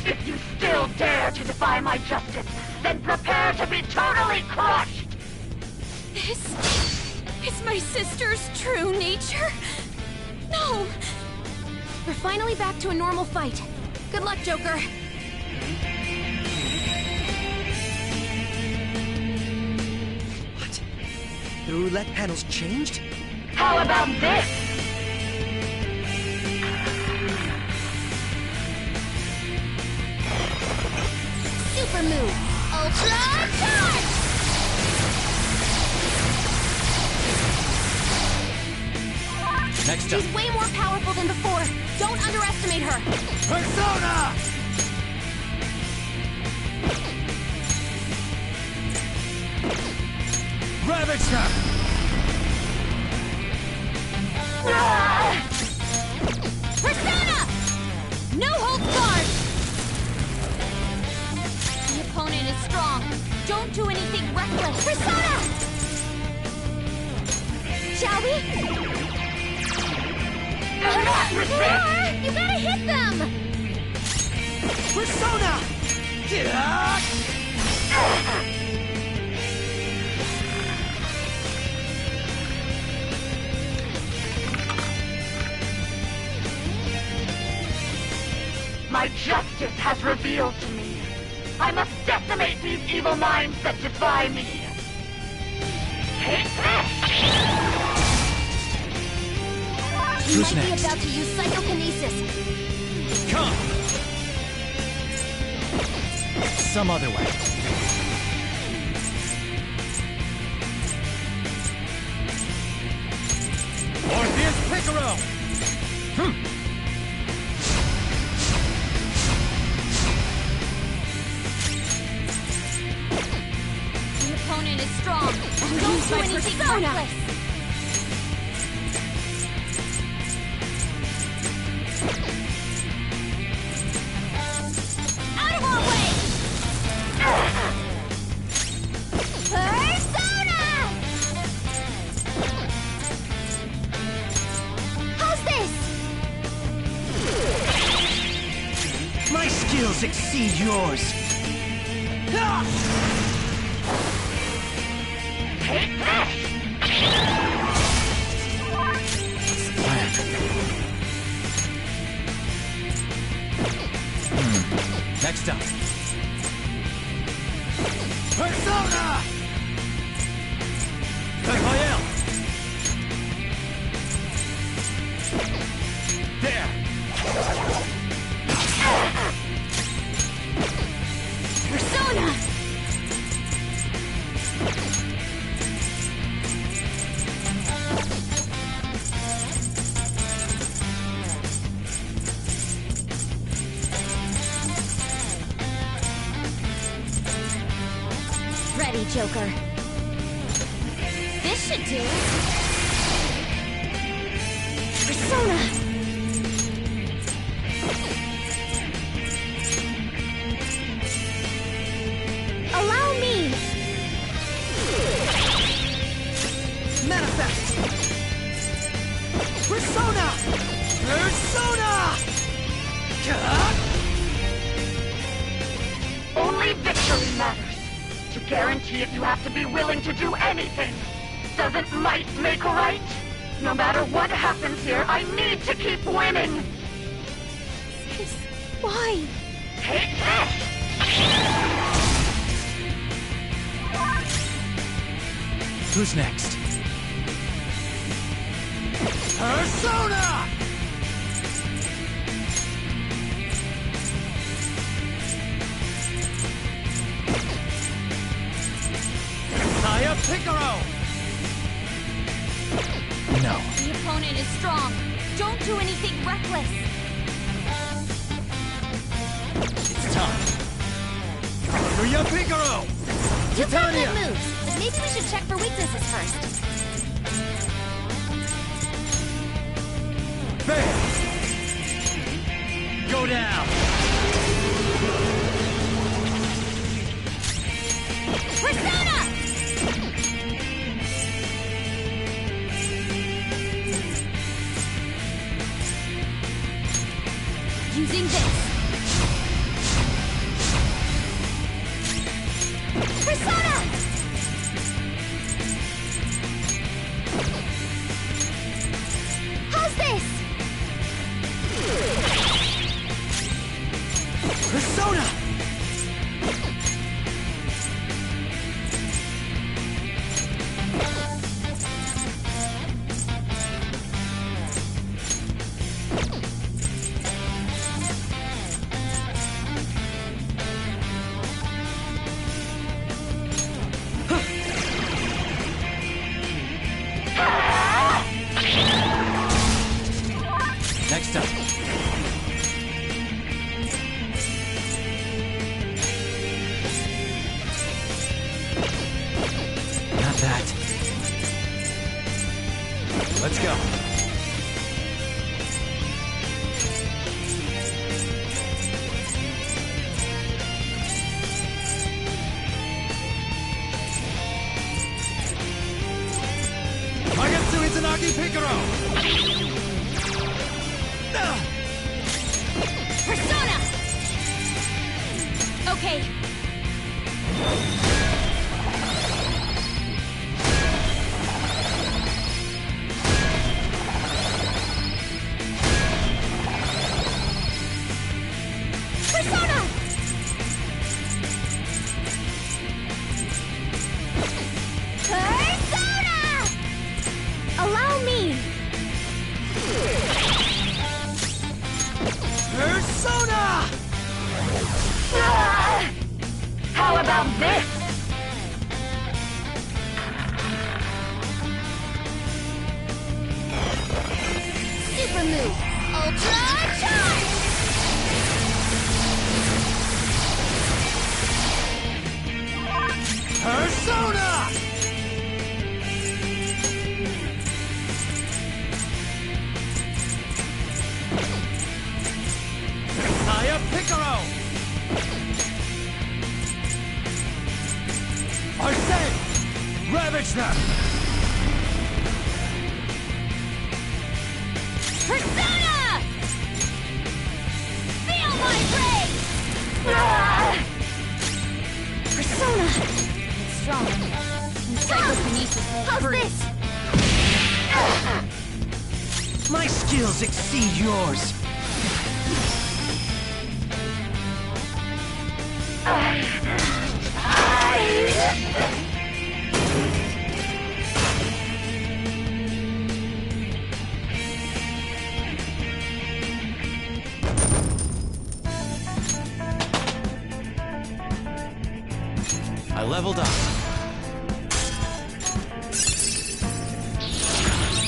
If you still dare to defy my justice, then prepare to be totally crushed! This is my sister's true nature? No! We're finally back to a normal fight. Good luck, Joker. What? The roulette panel's changed? How about this? Super move! Ultra charge! Next up. She's way more powerful than before. Don't underestimate her. Persona! Ravage her! Persona! No holds barred! The opponent is strong. Don't do anything reckless. Persona! Shall we? You gotta hit them! Persona! My justice has revealed to me. I must decimate these evil minds that defy me. Take this! You Who's might be next? about to use psychokinesis. Come! Some other way. Orpheus Picaro! The opponent is strong. Don't do anything reckless. Out of our way! Persona! How's this? My skills exceed yours. Take this! Next up. Persona! Raphael! There! Persona! Ready, Joker. This should do. Persona! Persona! Persona! Only victory matters. To guarantee it, you have to be willing to do anything. Doesn't might make right? No matter what happens here, I need to keep winning. Sis, why? Take this! Who's next? Persona! Kaya Picaro! No. The opponent is strong. Don't do anything reckless. It's time. Kaya Picaro! You've got good moves, but maybe we should check for weaknesses first. Bam! Go down! Persona! Using this. Persona! How's this? Persona! Next up. Not that. Let's go. Magatsu Izanagi Picaro! Persona! Okay. Persona! Persona! Allow me! Persona! How about this? Super move! Ultra charge! Persona! Kaya Picaro! Arsene! Ravage them! Persona! Feel my rage! Persona! It's strong. Psychokinesis won't How's hurt. this? My skills exceed yours. I leveled up.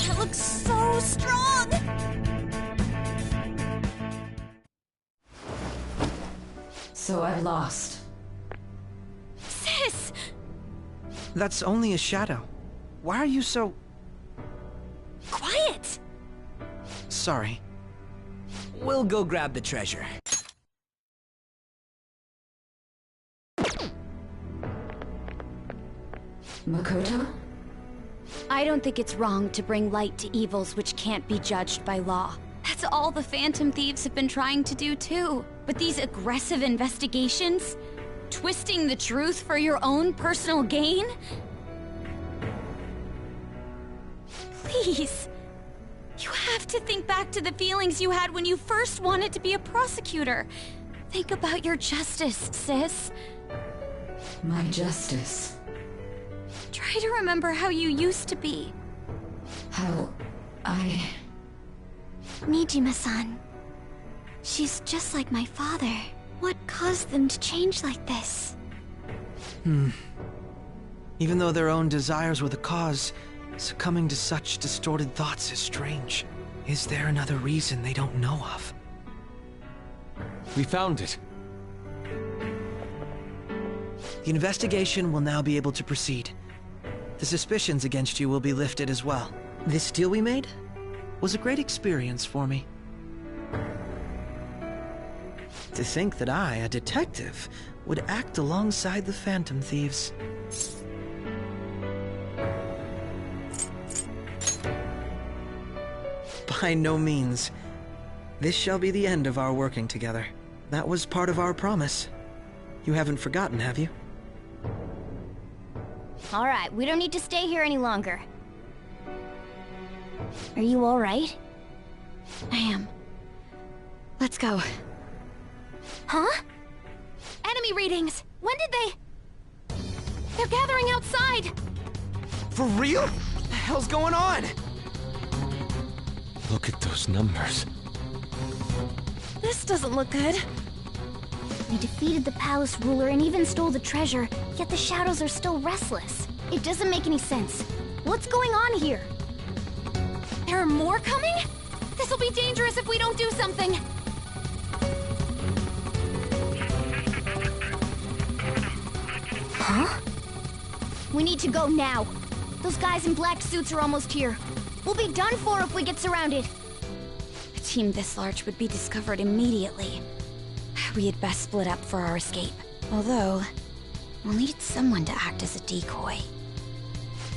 That looks so strong! So I've lost. Sis! That's only a shadow. Why are you so... Quiet! Sorry. We'll go grab the treasure. Makoto? I don't think it's wrong to bring light to evils which can't be judged by law. That's all the Phantom Thieves have been trying to do too. But these aggressive investigations? Twisting the truth for your own personal gain? Please. You have to think back to the feelings you had when you first wanted to be a prosecutor. Think about your justice, sis. My justice. Try to remember how you used to be. How I... Nijima-san. She's just like my father. What caused them to change like this? Even though their own desires were the cause, succumbing to such distorted thoughts is strange. Is there another reason they don't know of? We found it. The investigation will now be able to proceed. The suspicions against you will be lifted as well. This deal we made was a great experience for me. To think that I, a detective, would act alongside the Phantom Thieves. By no means. This shall be the end of our working together. That was part of our promise. You haven't forgotten, have you? All right, we don't need to stay here any longer. Are you all right? I am. Let's go. Huh? Enemy readings! When did they... They're gathering outside! For real? What the hell's going on? Look at those numbers. This doesn't look good. We defeated the palace ruler and even stole the treasure, yet the shadows are still restless. It doesn't make any sense. What's going on here? There are more coming? This'll be dangerous if we don't do something! Huh? We need to go now. Those guys in black suits are almost here. We'll be done for if we get surrounded. A team this large would be discovered immediately. We had best split up for our escape. Although, we'll need someone to act as a decoy.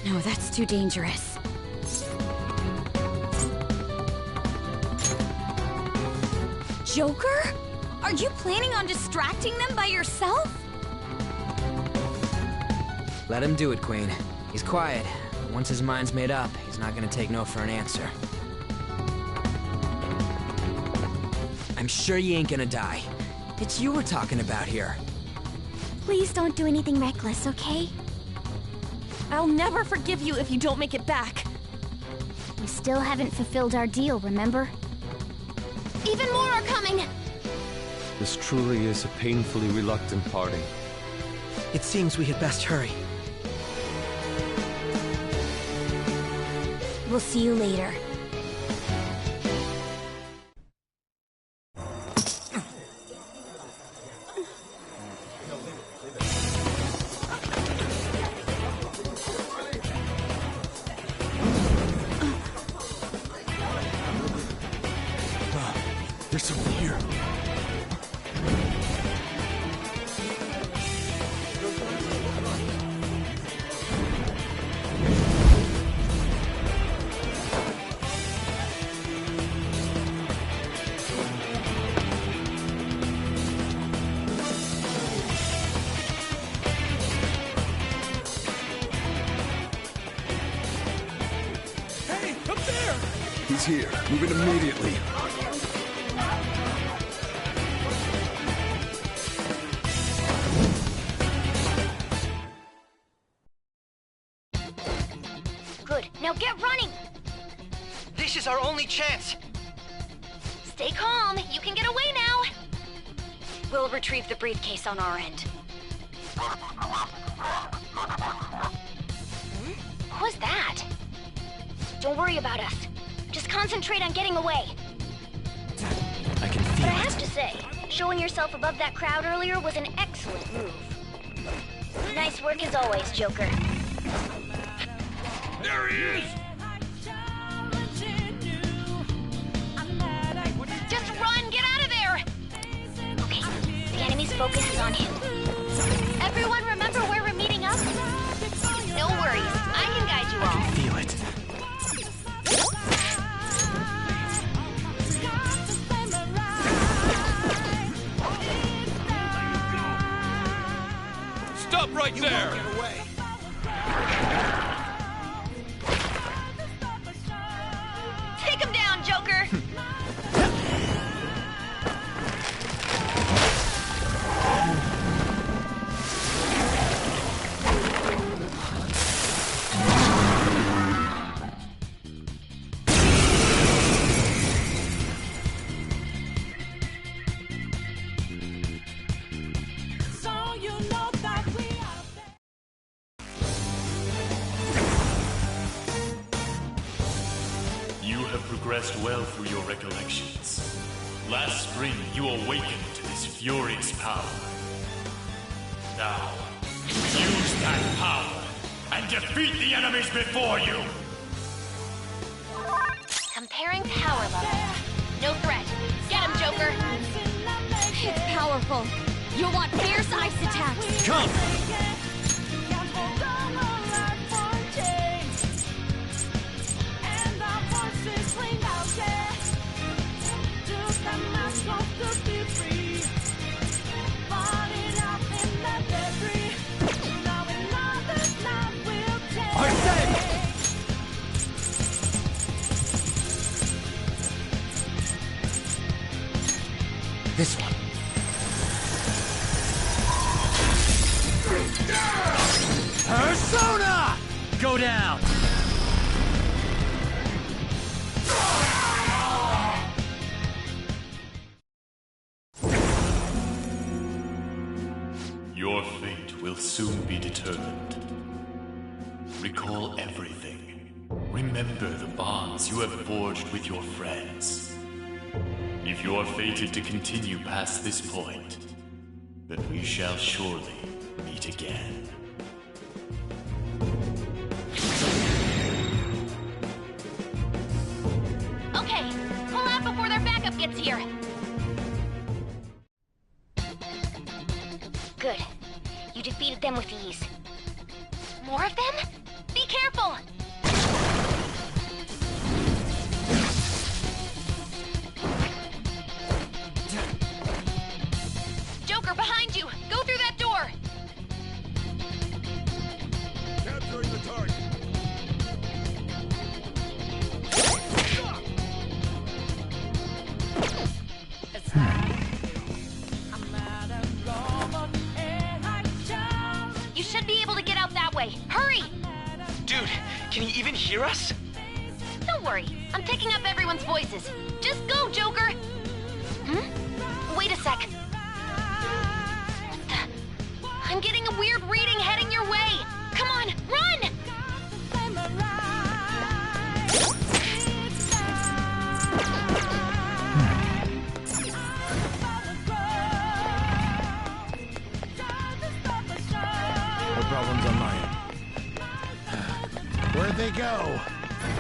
No, that's too dangerous. Joker? Are you planning on distracting them by yourself? Let him do it, Queen. He's quiet. Once his mind's made up, he's not gonna take no for an answer. I'm sure you ain't gonna die. It's you we're talking about here. Please don't do anything reckless, okay? I'll never forgive you if you don't make it back. We still haven't fulfilled our deal, remember? Even more are coming! This truly is a painfully reluctant party. It seems we had best hurry. We'll see you later. There's someone here. Hey, up there! He's here. Move it immediately. Good. Now get running! This is our only chance! Stay calm. You can get away now. We'll retrieve the briefcase on our end. Who's that? Don't worry about us. Just concentrate on getting away. I can But feel I it. have to say, showing yourself above that crowd earlier was an excellent move. Nice work as always, Joker. There he is! Just run! Get out of there! Okay, the enemy's focus is on him. Everyone remember where we're meeting up? No worries. I can guide you all. Feel progressed well through your recollections. Last spring, you awakened to this furious power. Now, use that power and defeat the enemies before you! Comparing power levels. No threat. Get him, Joker! It's powerful. You'll want fierce ice attacks. Come! This one. Persona! Go down! Your fate will soon be determined. Recall everything. Remember the bonds you have forged with your friends. If you are fated to continue past this point, then we shall surely meet again. Okay, pull out before their backup gets here. Good. You defeated them with ease. More of them? Be careful! Joker, behind you! Go through that door! Capturing the target. You should be able to get out that way. Hurry! Dude, can he even hear us? Don't worry. I'm picking up everyone's voices. Just go, Joker! Hmm? Wait a sec. What the? I'm getting a weird reading heading your way. Come on, run! No problems on my end. Where'd they go?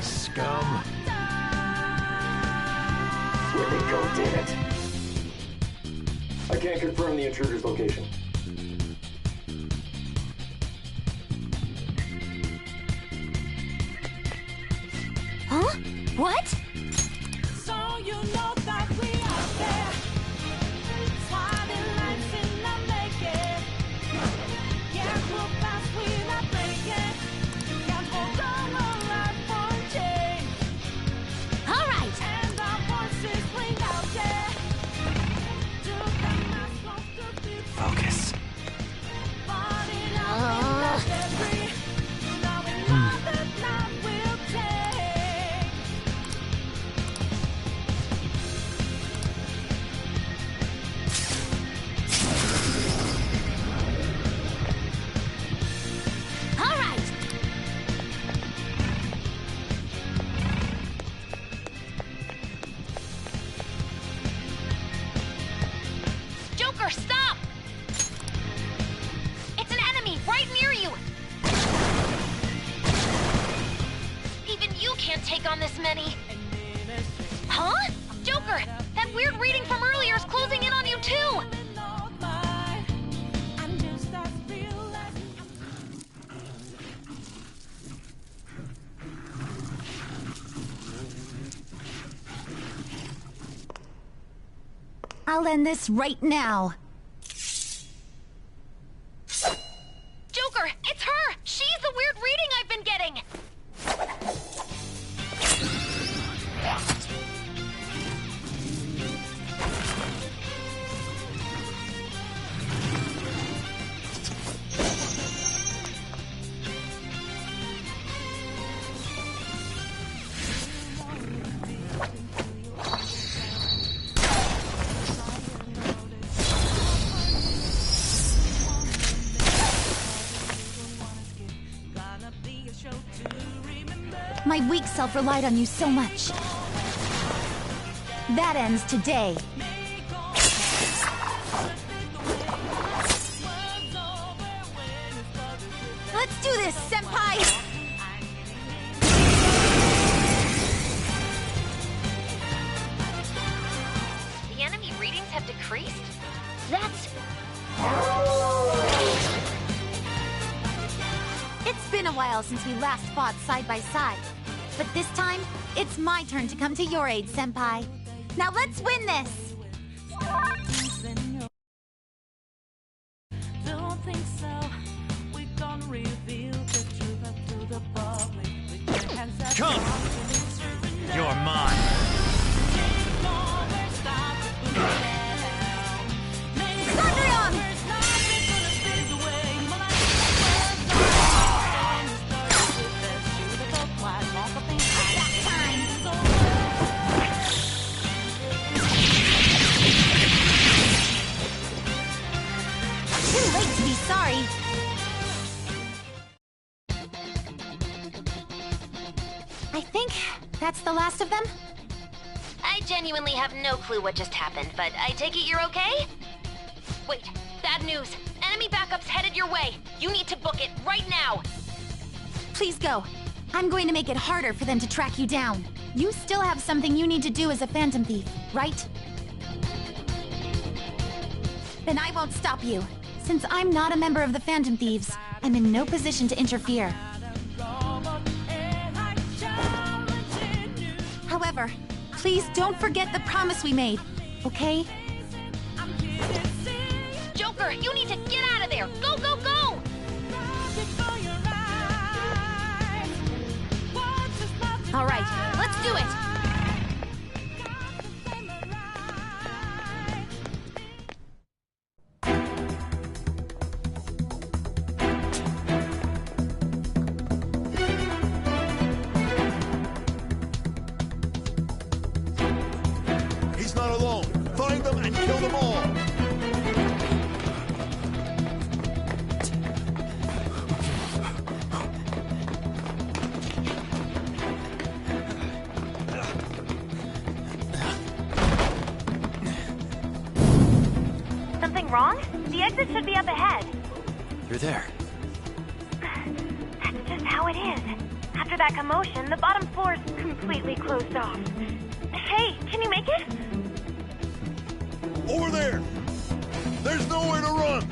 Scum. Where'd they go, damn it? I can't confirm the intruder's location. Huh? What? So you know that we are there. Swatting lights in the making. Can't move fast without breaking. Can't hold on a life for change. All right. And our voices ring out there. To the mask of the people. Focus. Falling out in the debris. Now we know that night will take. All right. Joker, stop! It's an enemy right near you. Even you can't take on this many. Huh? Joker, that weird reading from earlier is closing in on you too. I'll end this right now. Joker, it's her! She's the weird reading I've been getting! My weak self relied on you so much. That ends today. Let's do this, Senpai! The enemy readings have decreased? That's... It's been a while since we last fought side by side. But this time, it's my turn to come to your aid, Senpai. Now let's win this! Don't think so. We gonna reveal the truth to the public. Come! You're mine. Thundrion! Too late to be sorry. I think that's the last of them. I genuinely have no clue what just happened, but I take it you're okay? Wait, bad news. Enemy backup's headed your way. You need to book it right now. Please go. I'm going to make it harder for them to track you down. You still have something you need to do as a Phantom Thief, right? Then I won't stop you. Since I'm not a member of the Phantom Thieves, I'm in no position to interfere. However, please don't forget the promise we made, okay? Joker, you need to get out of there! Go, go, go! All right, let's do it! He's not alone. Find them and kill them all. Something wrong? The exit should be up ahead. You're there. That's just how it is. After that commotion, the bottom floor's completely closed off. Hey, can you make it? Over there. There's nowhere to run.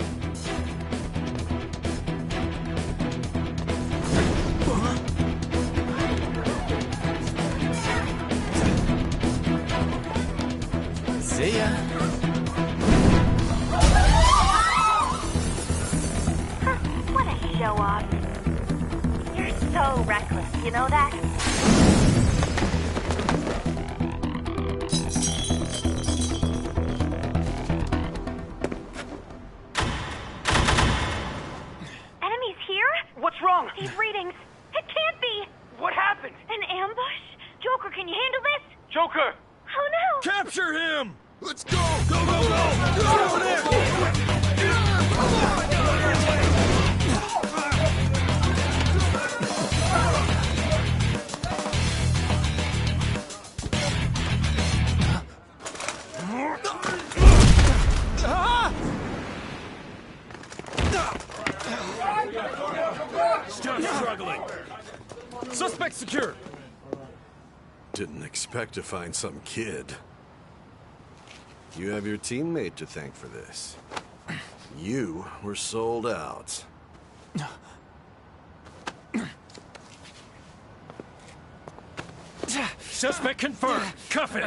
See ya. What a show off. You're so reckless, you know that? Enemies here? What's wrong? These readings. It can't be. What happened? An ambush? Joker, can you handle this? Joker! Oh no! Capture him! Let's go! Go, go, go! Get over there! Still struggling. Suspect secure. Didn't expect to find some kid. You have your teammate to thank for this. You were sold out. Suspect confirmed. Cuff it.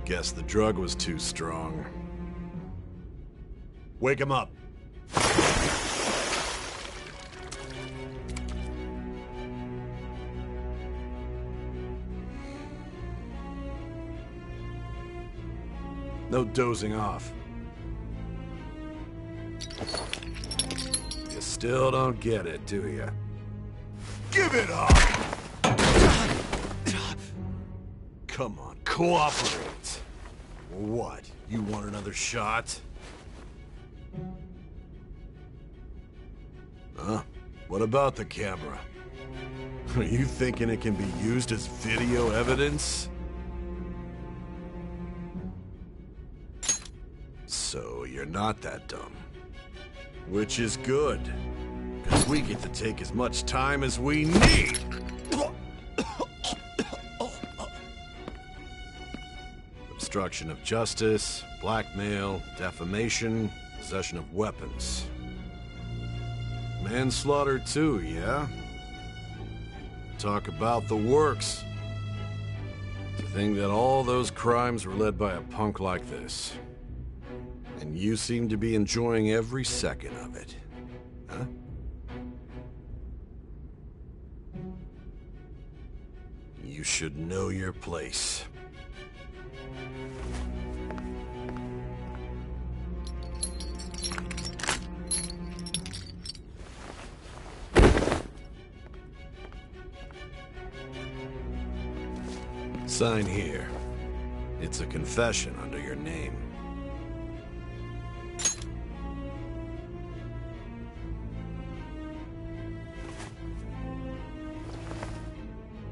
Guess the drug was too strong. Wake him up. No dozing off. You still don't get it, do you? Give it up! Come on, cooperate. What? You want another shot? Huh? What about the camera? Are you thinking it can be used as video evidence? So you're not that dumb. Which is good. Because we get to take as much time as we need! Obstruction of justice, blackmail, defamation, possession of weapons. Manslaughter too, yeah? Talk about the works. To think that all those crimes were led by a punk like this. And you seem to be enjoying every second of it. Huh? You should know your place. Sign here. It's a confession under your name.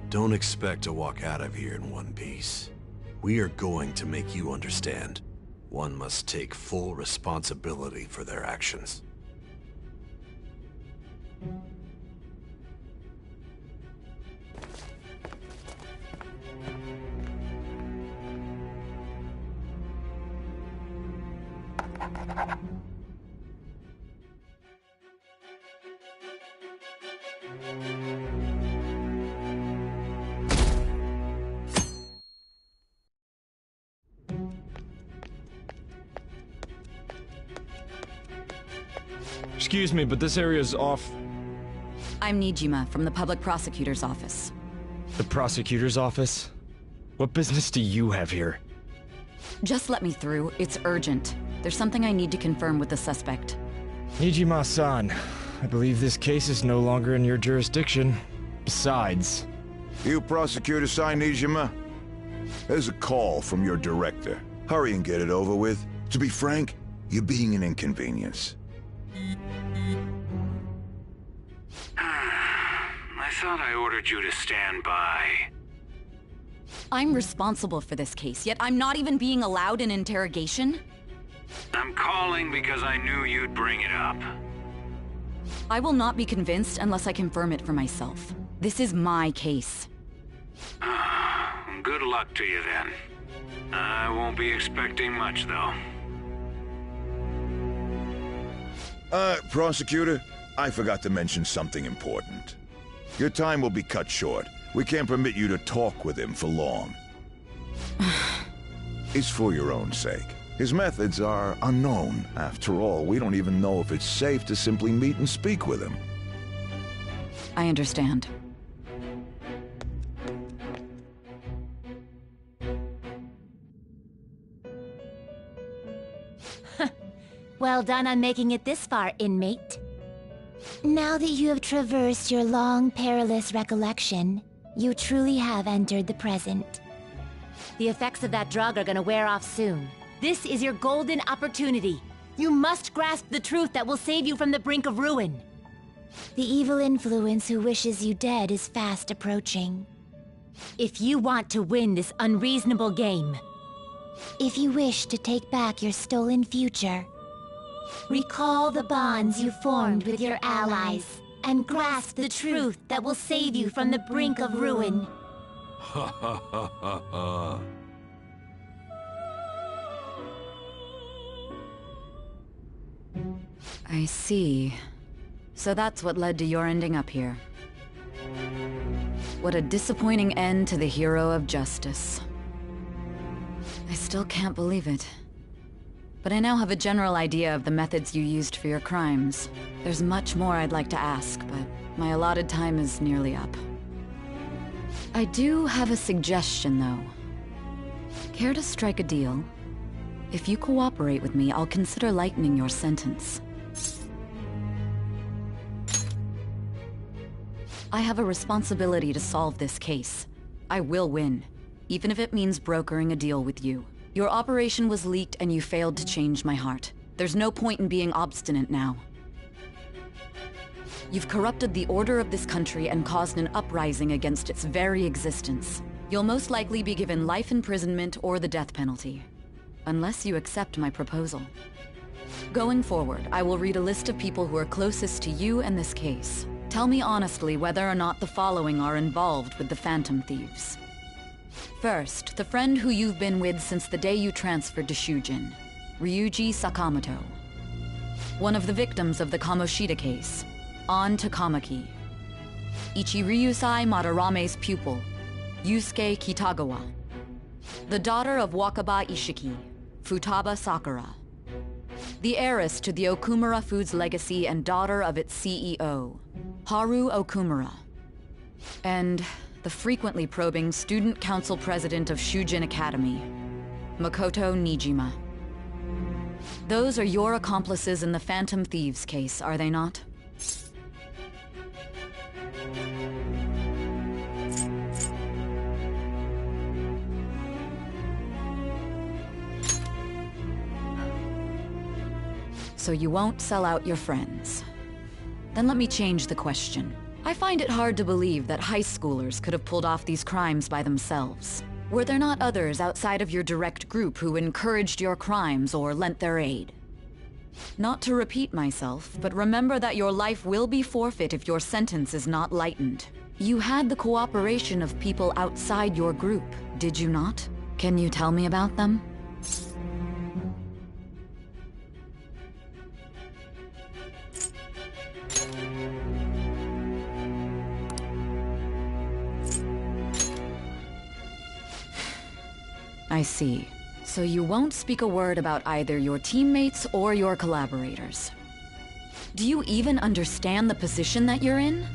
Don't expect to walk out of here in one piece. We are going to make you understand. One must take full responsibility for their actions. Excuse me, but this area's off. I'm Nijima from the Public Prosecutor's Office. The prosecutor's office? What business do you have here? Just let me through. It's urgent. There's something I need to confirm with the suspect. Nijima-san, I believe this case is no longer in your jurisdiction. Besides... You prosecutor sign Nijima? There's a call from your director. Hurry and get it over with. To be frank, you're being an inconvenience. I thought I ordered you to stand by. I'm responsible for this case, yet I'm not even being allowed an interrogation? I'm calling because I knew you'd bring it up. I will not be convinced unless I confirm it for myself. This is my case. Good luck to you then. I won't be expecting much, though. Prosecutor, I forgot to mention something important. Your time will be cut short. We can't permit you to talk with him for long. It's for your own sake. His methods are unknown. After all, we don't even know if it's safe to simply meet and speak with him. I understand. Well done on making it this far, inmate. Now that you have traversed your long, perilous recollection, you truly have entered the present. The effects of that drug are gonna wear off soon. This is your golden opportunity. You must grasp the truth that will save you from the brink of ruin. The evil influence who wishes you dead is fast approaching. If you want to win this unreasonable game, if you wish to take back your stolen future, recall the bonds you formed with your allies, and grasp the truth that will save you from the brink of ruin. Ha ha ha ha ha. I see. So that's what led to your ending up here. What a disappointing end to the hero of justice. I still can't believe it. But I now have a general idea of the methods you used for your crimes. There's much more I'd like to ask, but my allotted time is nearly up. I do have a suggestion, though. Care to strike a deal? If you cooperate with me, I'll consider lightening your sentence. I have a responsibility to solve this case. I will win, even if it means brokering a deal with you. Your operation was leaked and you failed to change my heart. There's no point in being obstinate now. You've corrupted the order of this country and caused an uprising against its very existence. You'll most likely be given life imprisonment or the death penalty, unless you accept my proposal. Going forward, I will read a list of people who are closest to you and this case. Tell me honestly whether or not the following are involved with the Phantom Thieves. First, the friend who you've been with since the day you transferred to Shujin, Ryuji Sakamoto. One of the victims of the Kamoshida case, An Takamaki. Ichiryusai Madarame's pupil, Yusuke Kitagawa. The daughter of Wakaba Ishiki, Futaba Sakura. The heiress to the Okumura Foods legacy and daughter of its CEO, Haru Okumura. And the frequently probing student council president of Shujin Academy, Makoto Nijima. Those are your accomplices in the Phantom Thieves case, are they not? So you won't sell out your friends. Then let me change the question. I find it hard to believe that high schoolers could have pulled off these crimes by themselves. Were there not others outside of your direct group who encouraged your crimes or lent their aid? Not to repeat myself, but remember that your life will be forfeit if your sentence is not lightened. You had the cooperation of people outside your group, did you not? Can you tell me about them? I see. So you won't speak a word about either your teammates or your collaborators. Do you even understand the position that you're in?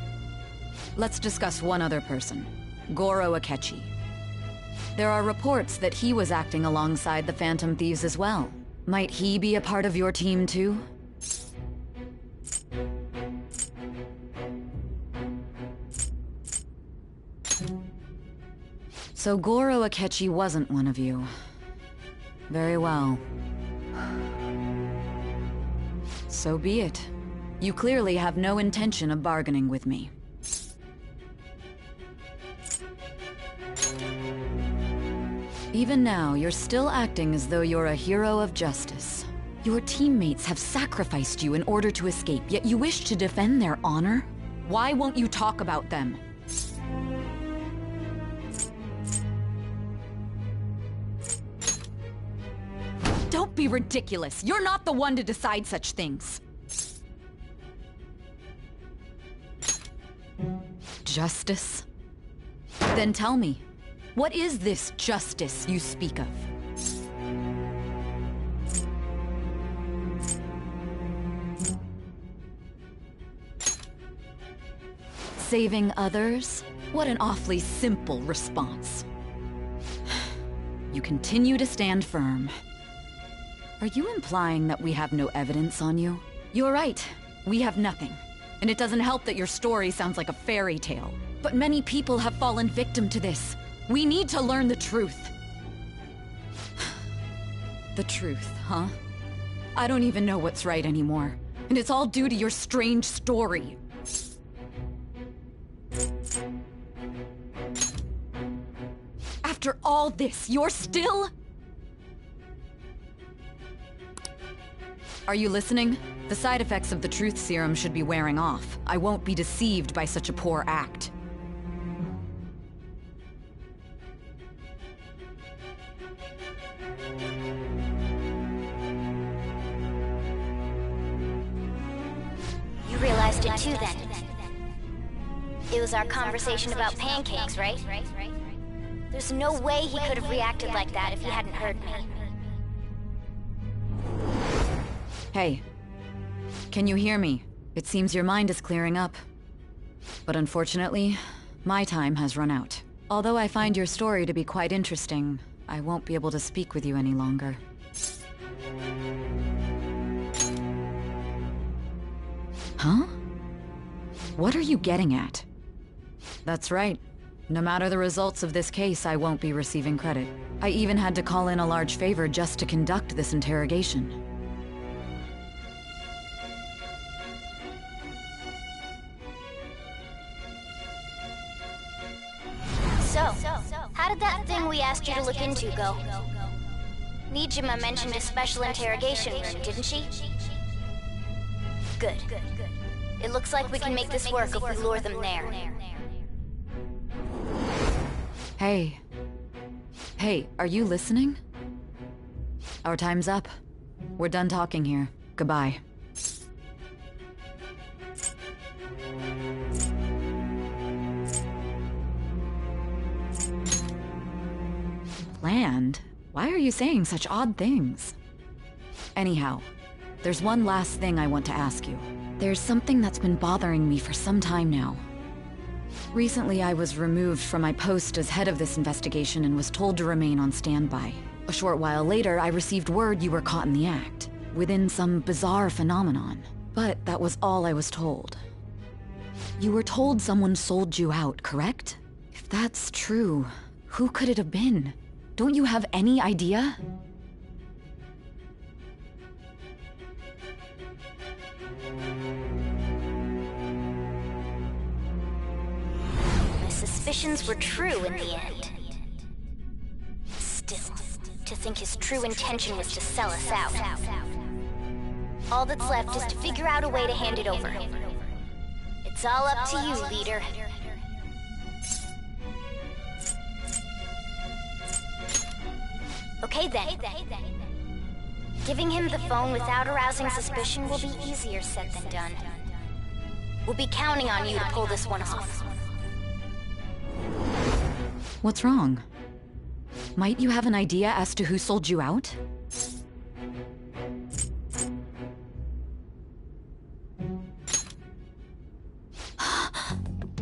Let's discuss one other person, Goro Akechi. There are reports that he was acting alongside the Phantom Thieves as well. Might he be a part of your team too? So Goro Akechi wasn't one of you. Very well. So be it. You clearly have no intention of bargaining with me. Even now, you're still acting as though you're a hero of justice. Your teammates have sacrificed you in order to escape, yet you wish to defend their honor? Why won't you talk about them? Don't be ridiculous. You're not the one to decide such things. Justice? Then tell me, what is this justice you speak of? Saving others? What an awfully simple response. You continue to stand firm. Are you implying that we have no evidence on you? You're right. We have nothing. And it doesn't help that your story sounds like a fairy tale. But many people have fallen victim to this. We need to learn the truth. The truth, huh? I don't even know what's right anymore. And it's all due to your strange story. After all this, you're still... Are you listening? The side effects of the truth serum should be wearing off. I won't be deceived by such a poor act. You realized it too then. It was our conversation about pancakes, right? There's no way he could have reacted like that if he hadn't heard me. Hey, can you hear me? It seems your mind is clearing up. But unfortunately, my time has run out. Although I find your story to be quite interesting, I won't be able to speak with you any longer. Huh? What are you getting at? That's right. No matter the results of this case, I won't be receiving credit. I even had to call in a large favor just to conduct this interrogation. So, how did that thing we asked you to look into go? Nijima mentioned a special interrogation room, didn't she? Good. It looks like we can make this work if we lure them there. Hey. Hey, are you listening? Our time's up. We're done talking here. Goodbye. Planned? Why are you saying such odd things? Anyhow, there's one last thing I want to ask you. There's something that's been bothering me for some time now. Recently, I was removed from my post as head of this investigation and was told to remain on standby. A short while later, I received word you were caught in the act, within some bizarre phenomenon. But that was all I was told. You were told someone sold you out, correct? If that's true, who could it have been? Don't you have any idea? My suspicions were true in the end. Still, to think his true intention was to sell us out. All that's left is to figure out a way to hand it over. It's all up to you, leader. Okay then. Giving him the phone without arousing suspicion will be easier said than done. We'll be counting on you to pull this one off. What's wrong? Might you have an idea as to who sold you out?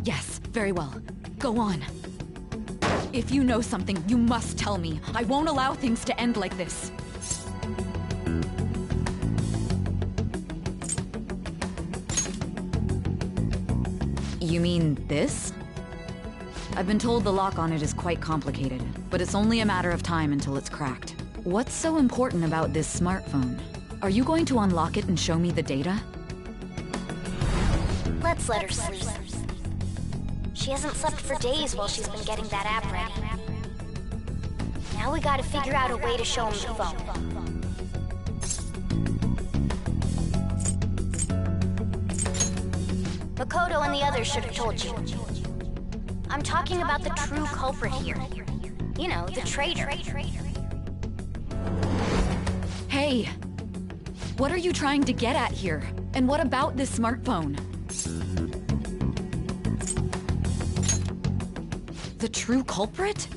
Yes, very well. Go on. If you know something, you must tell me. I won't allow things to end like this. You mean this? I've been told the lock on it is quite complicated, but it's only a matter of time until it's cracked. What's so important about this smartphone? Are you going to unlock it and show me the data? Let's let her sleep. She hasn't slept for days while she's been getting that app ready. Now we gotta figure out a way to show him the phone. Makoto and the others should have told you. I'm talking about the true culprit here. You know, the traitor. Hey! What are you trying to get at here? And what about this smartphone? The true culprit?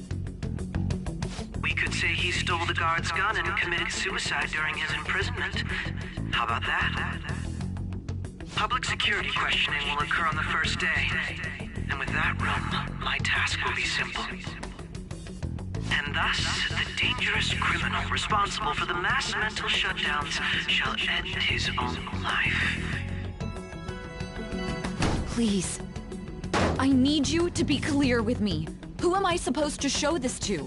We could say he stole the guard's gun and committed suicide during his imprisonment. How about that? Public security questioning will occur on the first day. And with that room, my task will be simple. And thus, the dangerous criminal responsible for the mass mental shutdowns shall end his own life. Please. I need you to be clear with me. Who am I supposed to show this to?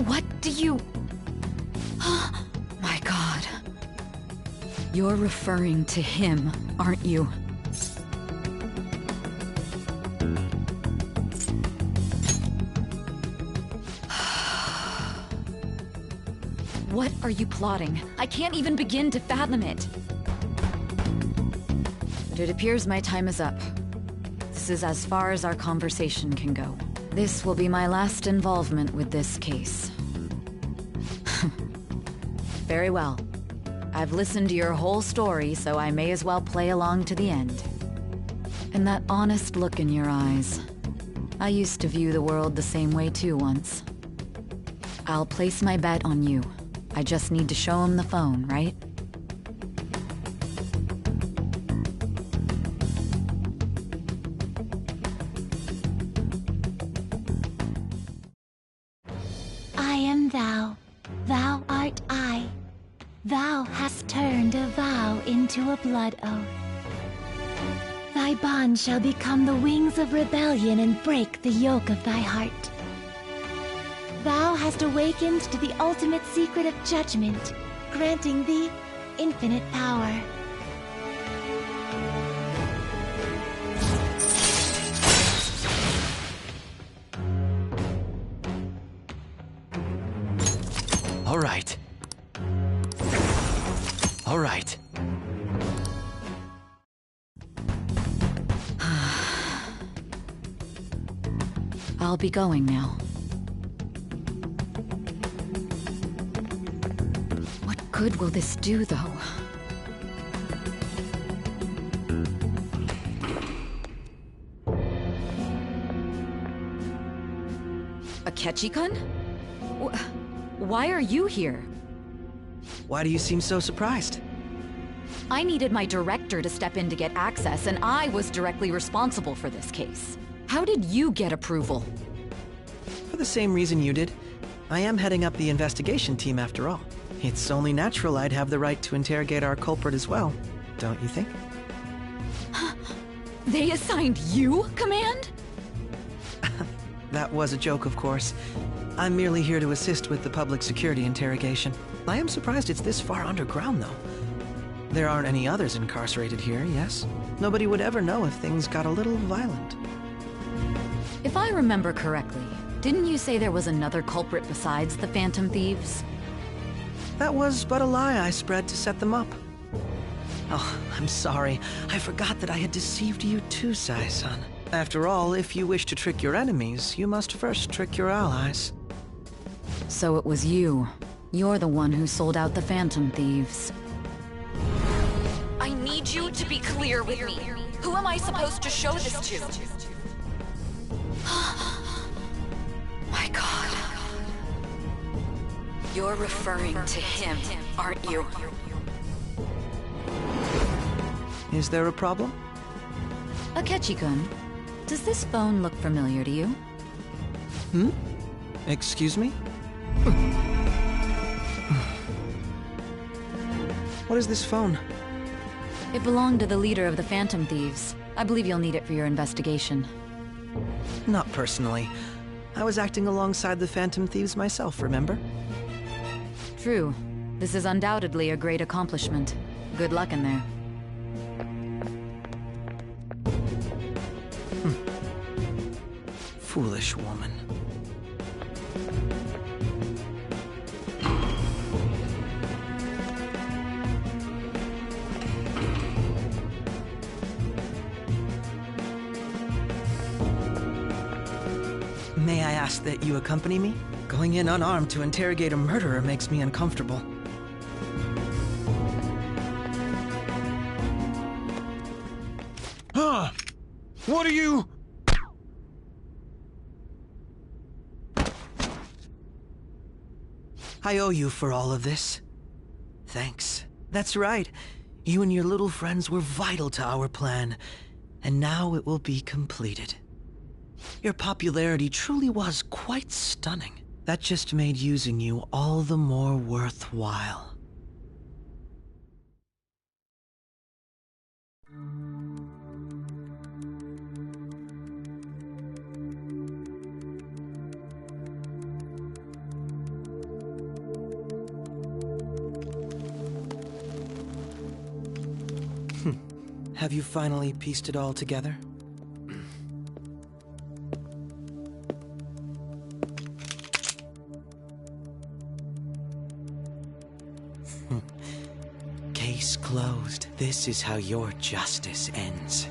What do you... My God. You're referring to him, aren't you? What are you plotting? I can't even begin to fathom it. But it appears my time is up. This is as far as our conversation can go. This will be my last involvement with this case. Very well. I've listened to your whole story, so I may as well play along to the end. And that honest look in your eyes. I used to view the world the same way too once. I'll place my bet on you. I just need to show him the phone, right? I am thou, thou art I. Thou hast turned a vow into a blood oath. Thy bond shall become the wings of rebellion and break the yoke of thy heart. Thou hast awakened to the ultimate secret of judgment, granting thee infinite power. All right. All right. I'll be going now. What good will this do, though? Akechi-kun? Why are you here? Why do you seem so surprised? I needed my director to step in to get access, and I was directly responsible for this case. How did you get approval? For the same reason you did. I am heading up the investigation team after all. It's only natural I'd have the right to interrogate our culprit as well, don't you think? They assigned you command? That was a joke, of course. I'm merely here to assist with the public security interrogation. I am surprised it's this far underground, though. There aren't any others incarcerated here, yes? Nobody would ever know if things got a little violent. If I remember correctly, didn't you say there was another culprit besides the Phantom Thieves? That was but a lie I spread to set them up. Oh, I'm sorry. I forgot that I had deceived you too, Sai-san. After all, if you wish to trick your enemies, you must first trick your allies. So it was you. You're the one who sold out the Phantom Thieves. I need you to be clear with me. Who am I supposed to show this to? My God. You're referring to him, aren't you? Is there a problem? Akechi-kun, does this phone look familiar to you? Hmm? Excuse me? What is this phone? It belonged to the leader of the Phantom Thieves. I believe you'll need it for your investigation. Not personally. I was acting alongside the Phantom Thieves myself, remember? True. This is undoubtedly a great accomplishment. Good luck in there. Foolish woman. May I ask that you accompany me? Going in unarmed to interrogate a murderer makes me uncomfortable. Huh? What are you... I owe you for all of this. Thanks. That's right. You and your little friends were vital to our plan, and now it will be completed. Your popularity truly was quite stunning. That just made using you all the more worthwhile. Have you finally pieced it all together? Case closed. This is how your justice ends.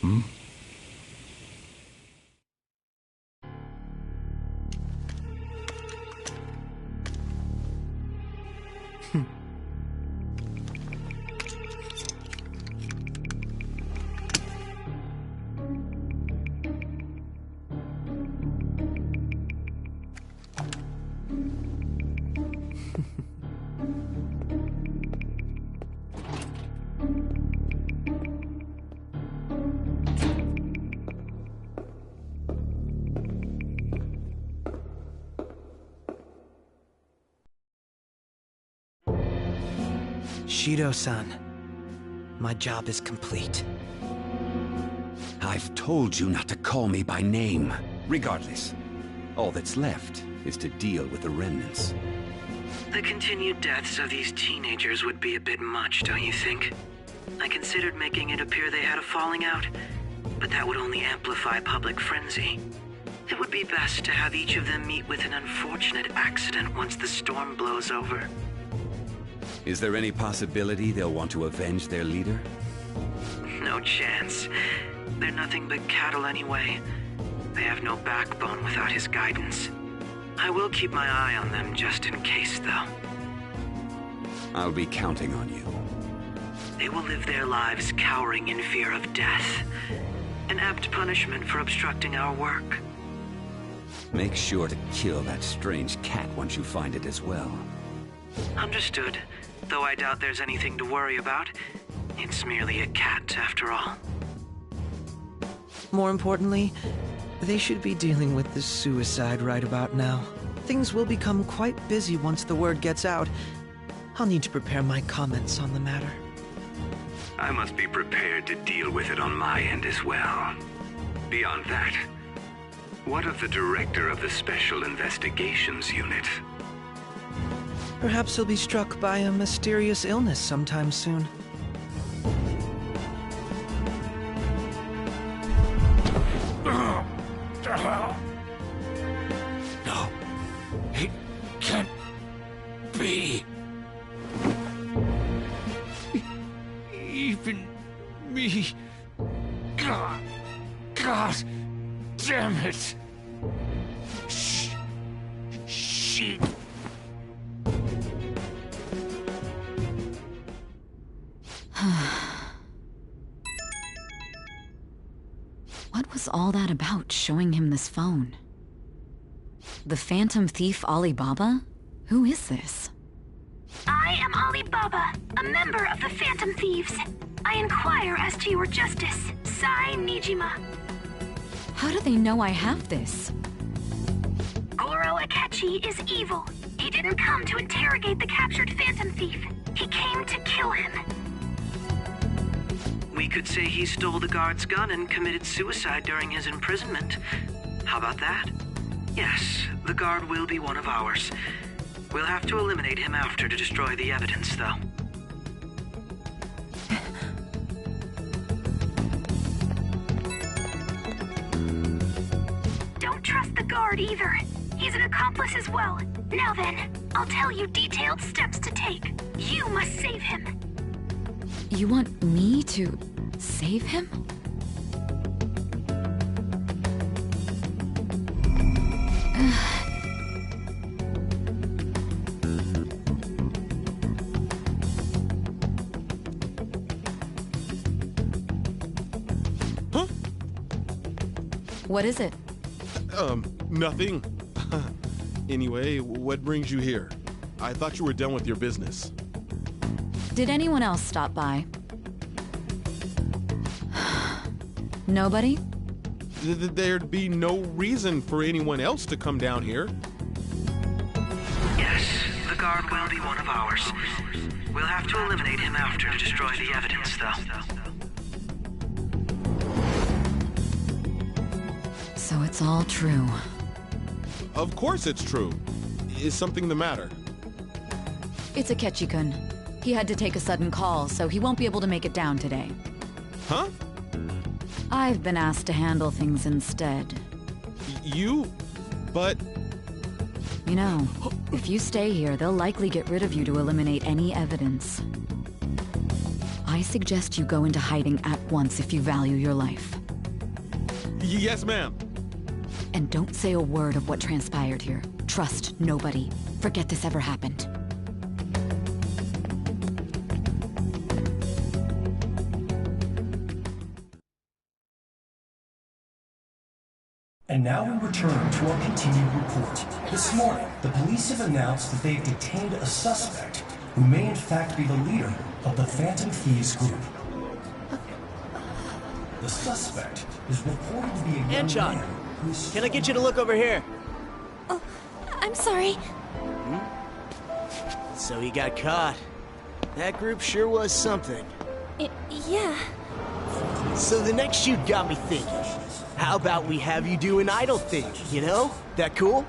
Hmm? Bushido-san, my job is complete. I've told you not to call me by name. Regardless, all that's left is to deal with the remnants. The continued deaths of these teenagers would be a bit much, don't you think? I considered making it appear they had a falling out, but that would only amplify public frenzy. It would be best to have each of them meet with an unfortunate accident once the storm blows over. Is there any possibility they'll want to avenge their leader? No chance. They're nothing but cattle anyway. They have no backbone without his guidance. I will keep my eye on them just in case, though. I'll be counting on you. They will live their lives cowering in fear of death. An apt punishment for obstructing our work. Make sure to kill that strange cat once you find it as well. Understood. Though I doubt there's anything to worry about. It's merely a cat, after all. More importantly, they should be dealing with the suicide right about now. Things will become quite busy once the word gets out. I'll need to prepare my comments on the matter. I must be prepared to deal with it on my end as well. Beyond that, what of the director of the Special Investigations Unit? Perhaps he'll be struck by a mysterious illness sometime soon. No, it can't be. Even me. God damn it. She. What was all that about, showing him this phone? The Phantom Thief Alibaba? Who is this? I am Alibaba, a member of the Phantom Thieves. I inquire as to your justice, Sai Nijima. How do they know I have this? Goro Akechi is evil. He didn't come to interrogate the captured Phantom Thief. He came to kill him. We could say he stole the guard's gun and committed suicide during his imprisonment. How about that? Yes, the guard will be one of ours. We'll have to eliminate him after to destroy the evidence, though. Don't trust the guard either. He's an accomplice as well. Now then, I'll tell you detailed steps to take. You must save him. You want me to save him? Huh? What is it? Nothing. Anyway, what brings you here? I thought you were done with your business. Did anyone else stop by? Nobody? There'd be no reason for anyone else to come down here. Yes, the guard will be one of ours. We'll have to eliminate him after to destroy the evidence, though. So it's all true. Of course it's true. Is something the matter? It's Akechi-kun. He had to take a sudden call, so he won't be able to make it down today. Huh? I've been asked to handle things instead. You? But... You know, if you stay here, they'll likely get rid of you to eliminate any evidence. I suggest you go into hiding at once if you value your life. Yes, ma'am. And don't say a word of what transpired here. Trust nobody. Forget this ever happened. And now we return to our continued report. This morning, the police have announced that they've detained a suspect who may in fact be the leader of the Phantom Thieves group. The suspect is reported to be a young man who's... Can I get you to look over here? I'm sorry. So he got caught. That group sure was something. Yeah. So the next shoot got me thinking. How about we have you do an idol thing, you know? That cool?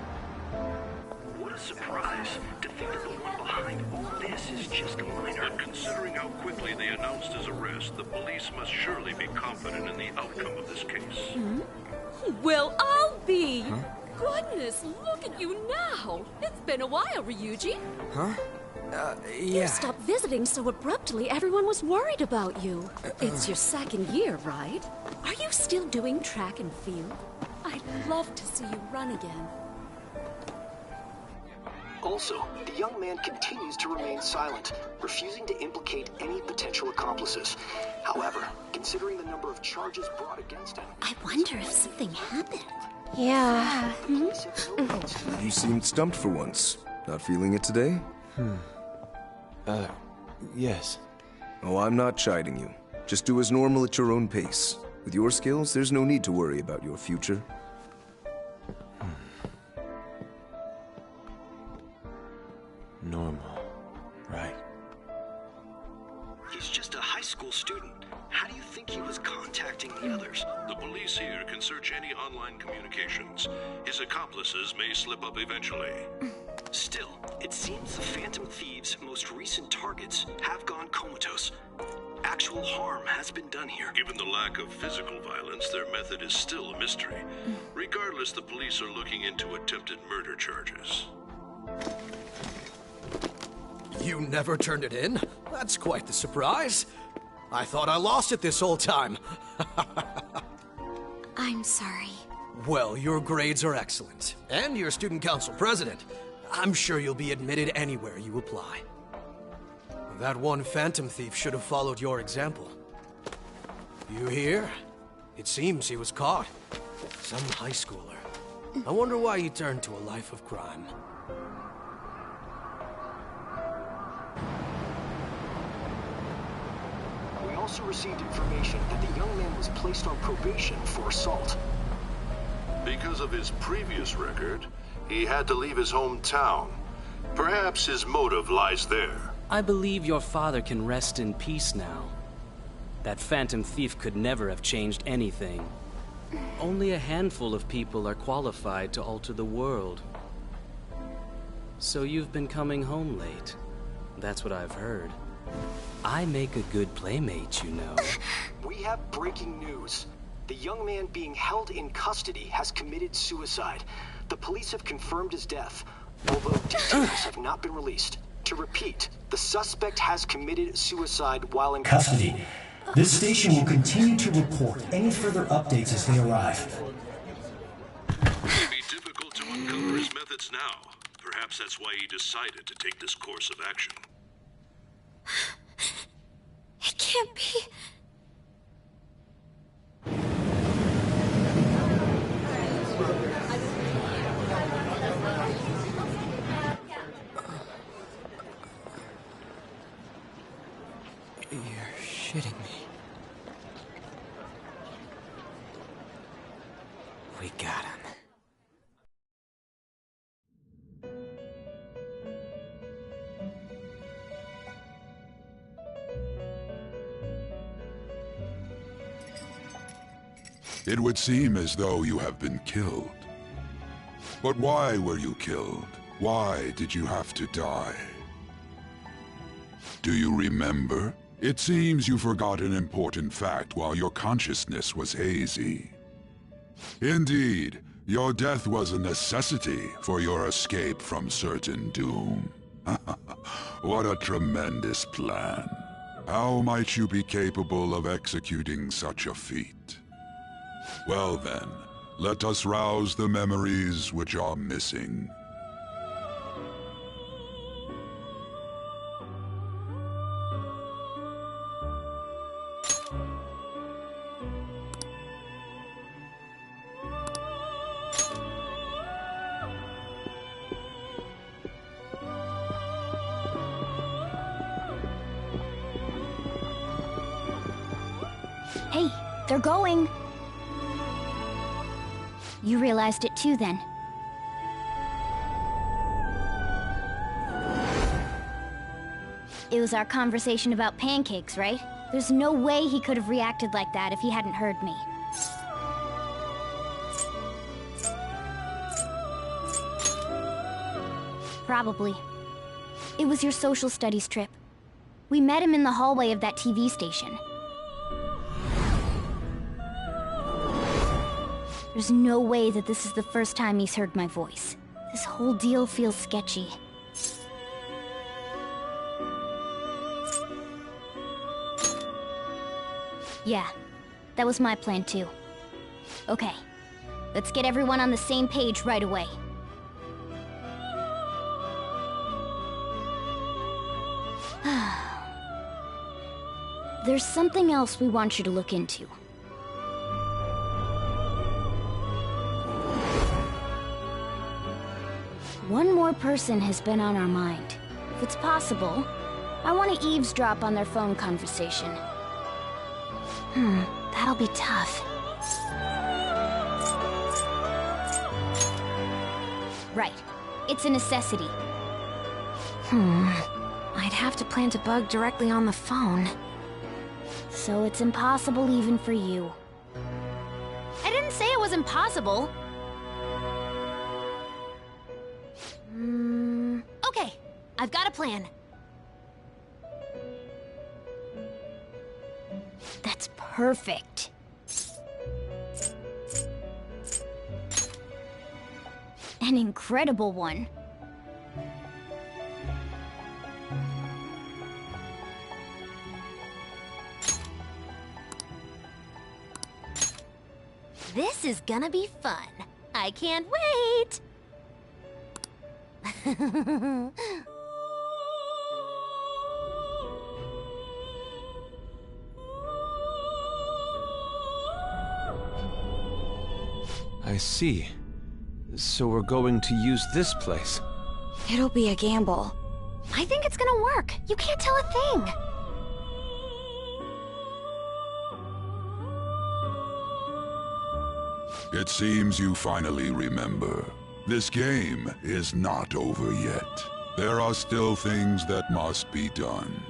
What a surprise to think that the one behind all this is just a minor. And considering how quickly they announced his arrest, the police must surely be confident in the outcome of this case. Well, I'll be. Goodness, look at you now. It's been a while, Ryuji. Huh? You stopped visiting so abruptly, everyone was worried about you. It's your second year, right? Are you still doing track and field? I'd love to see you run again. Also, the young man continues to remain silent, refusing to implicate any potential accomplices. However, considering the number of charges brought against him... I wonder if something happened. Yeah. You seemed stumped for once. Not feeling it today? Yes. Oh, I'm not chiding you. Just do as normal at your own pace. With your skills, there's no need to worry about your future. Normal. Right. He's just a high school student. How do you think he was contacting the others? The police here can search any online communications. His accomplices may slip up eventually. Still, it seems the Phantom Thieves' most recent targets have gone comatose. Actual harm has been done here. Given the lack of physical violence, their method is still a mystery. Regardless, the police are looking into attempted murder charges. You never turned it in? That's quite the surprise. I thought I lost it this whole time. I'm sorry. Well, your grades are excellent. And you're student council president. I'm sure you'll be admitted anywhere you apply. That one phantom thief should have followed your example. You hear? It seems he was caught. Some high schooler. I wonder why he turned to a life of crime. We also received information that the young man was placed on probation for assault. Because of his previous record, he had to leave his hometown. Perhaps his motive lies there. I believe your father can rest in peace now. That phantom thief could never have changed anything. Only a handful of people are qualified to alter the world. So you've been coming home late. That's what I've heard. I make a good playmate, you know. We have breaking news. The young man being held in custody has committed suicide. The police have confirmed his death, although details have not been released. To repeat, the suspect has committed suicide while in Custody. This station will continue to report any further updates as they arrive. It would be difficult to uncover his methods now. Perhaps that's why he decided to take this course of action. It can't be. You're shitting me. We got him. It would seem as though you have been killed. But why were you killed? Why did you have to die? Do you remember? It seems you forgot an important fact while your consciousness was hazy. Indeed, your death was a necessity for your escape from certain doom. What a tremendous plan. How might you be capable of executing such a feat? Well then, let us rouse the memories which are missing. Hey, they're going. You realized it too, then. It was our conversation about pancakes, right? There's no way he could have reacted like that if he hadn't heard me. Probably. It was your social studies trip. We met him in the hallway of that TV station. There's no way that this is the first time he's heard my voice. This whole deal feels sketchy. Yeah, that was my plan too. Okay, let's get everyone on the same page right away. There's something else we want you to look into. One more person has been on our mind. If it's possible, I want to eavesdrop on their phone conversation. That'll be tough. Right. It's a necessity. I'd have to plant a bug directly on the phone. So it's impossible even for you. I didn't say it was impossible. Okay, I've got a plan. That's perfect. An incredible one. This is gonna be fun. I can't wait! I see. So we're going to use this place. It'll be a gamble. I think it's gonna work. You can't tell a thing. It seems you finally remember. This game is not over yet. There are still things that must be done.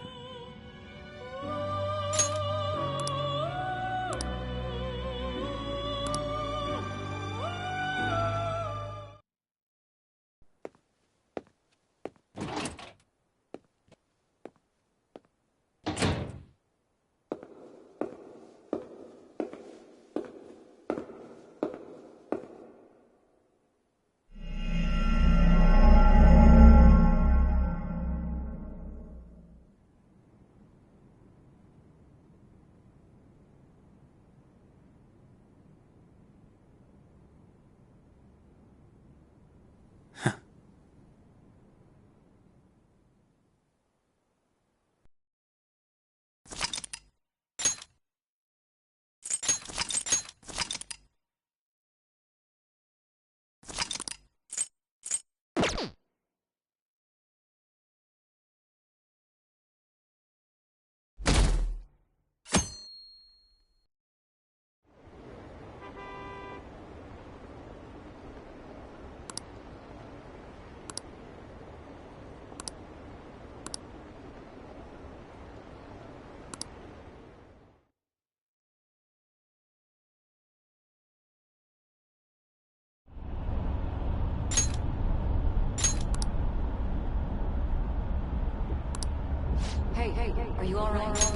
Hey, are you alright?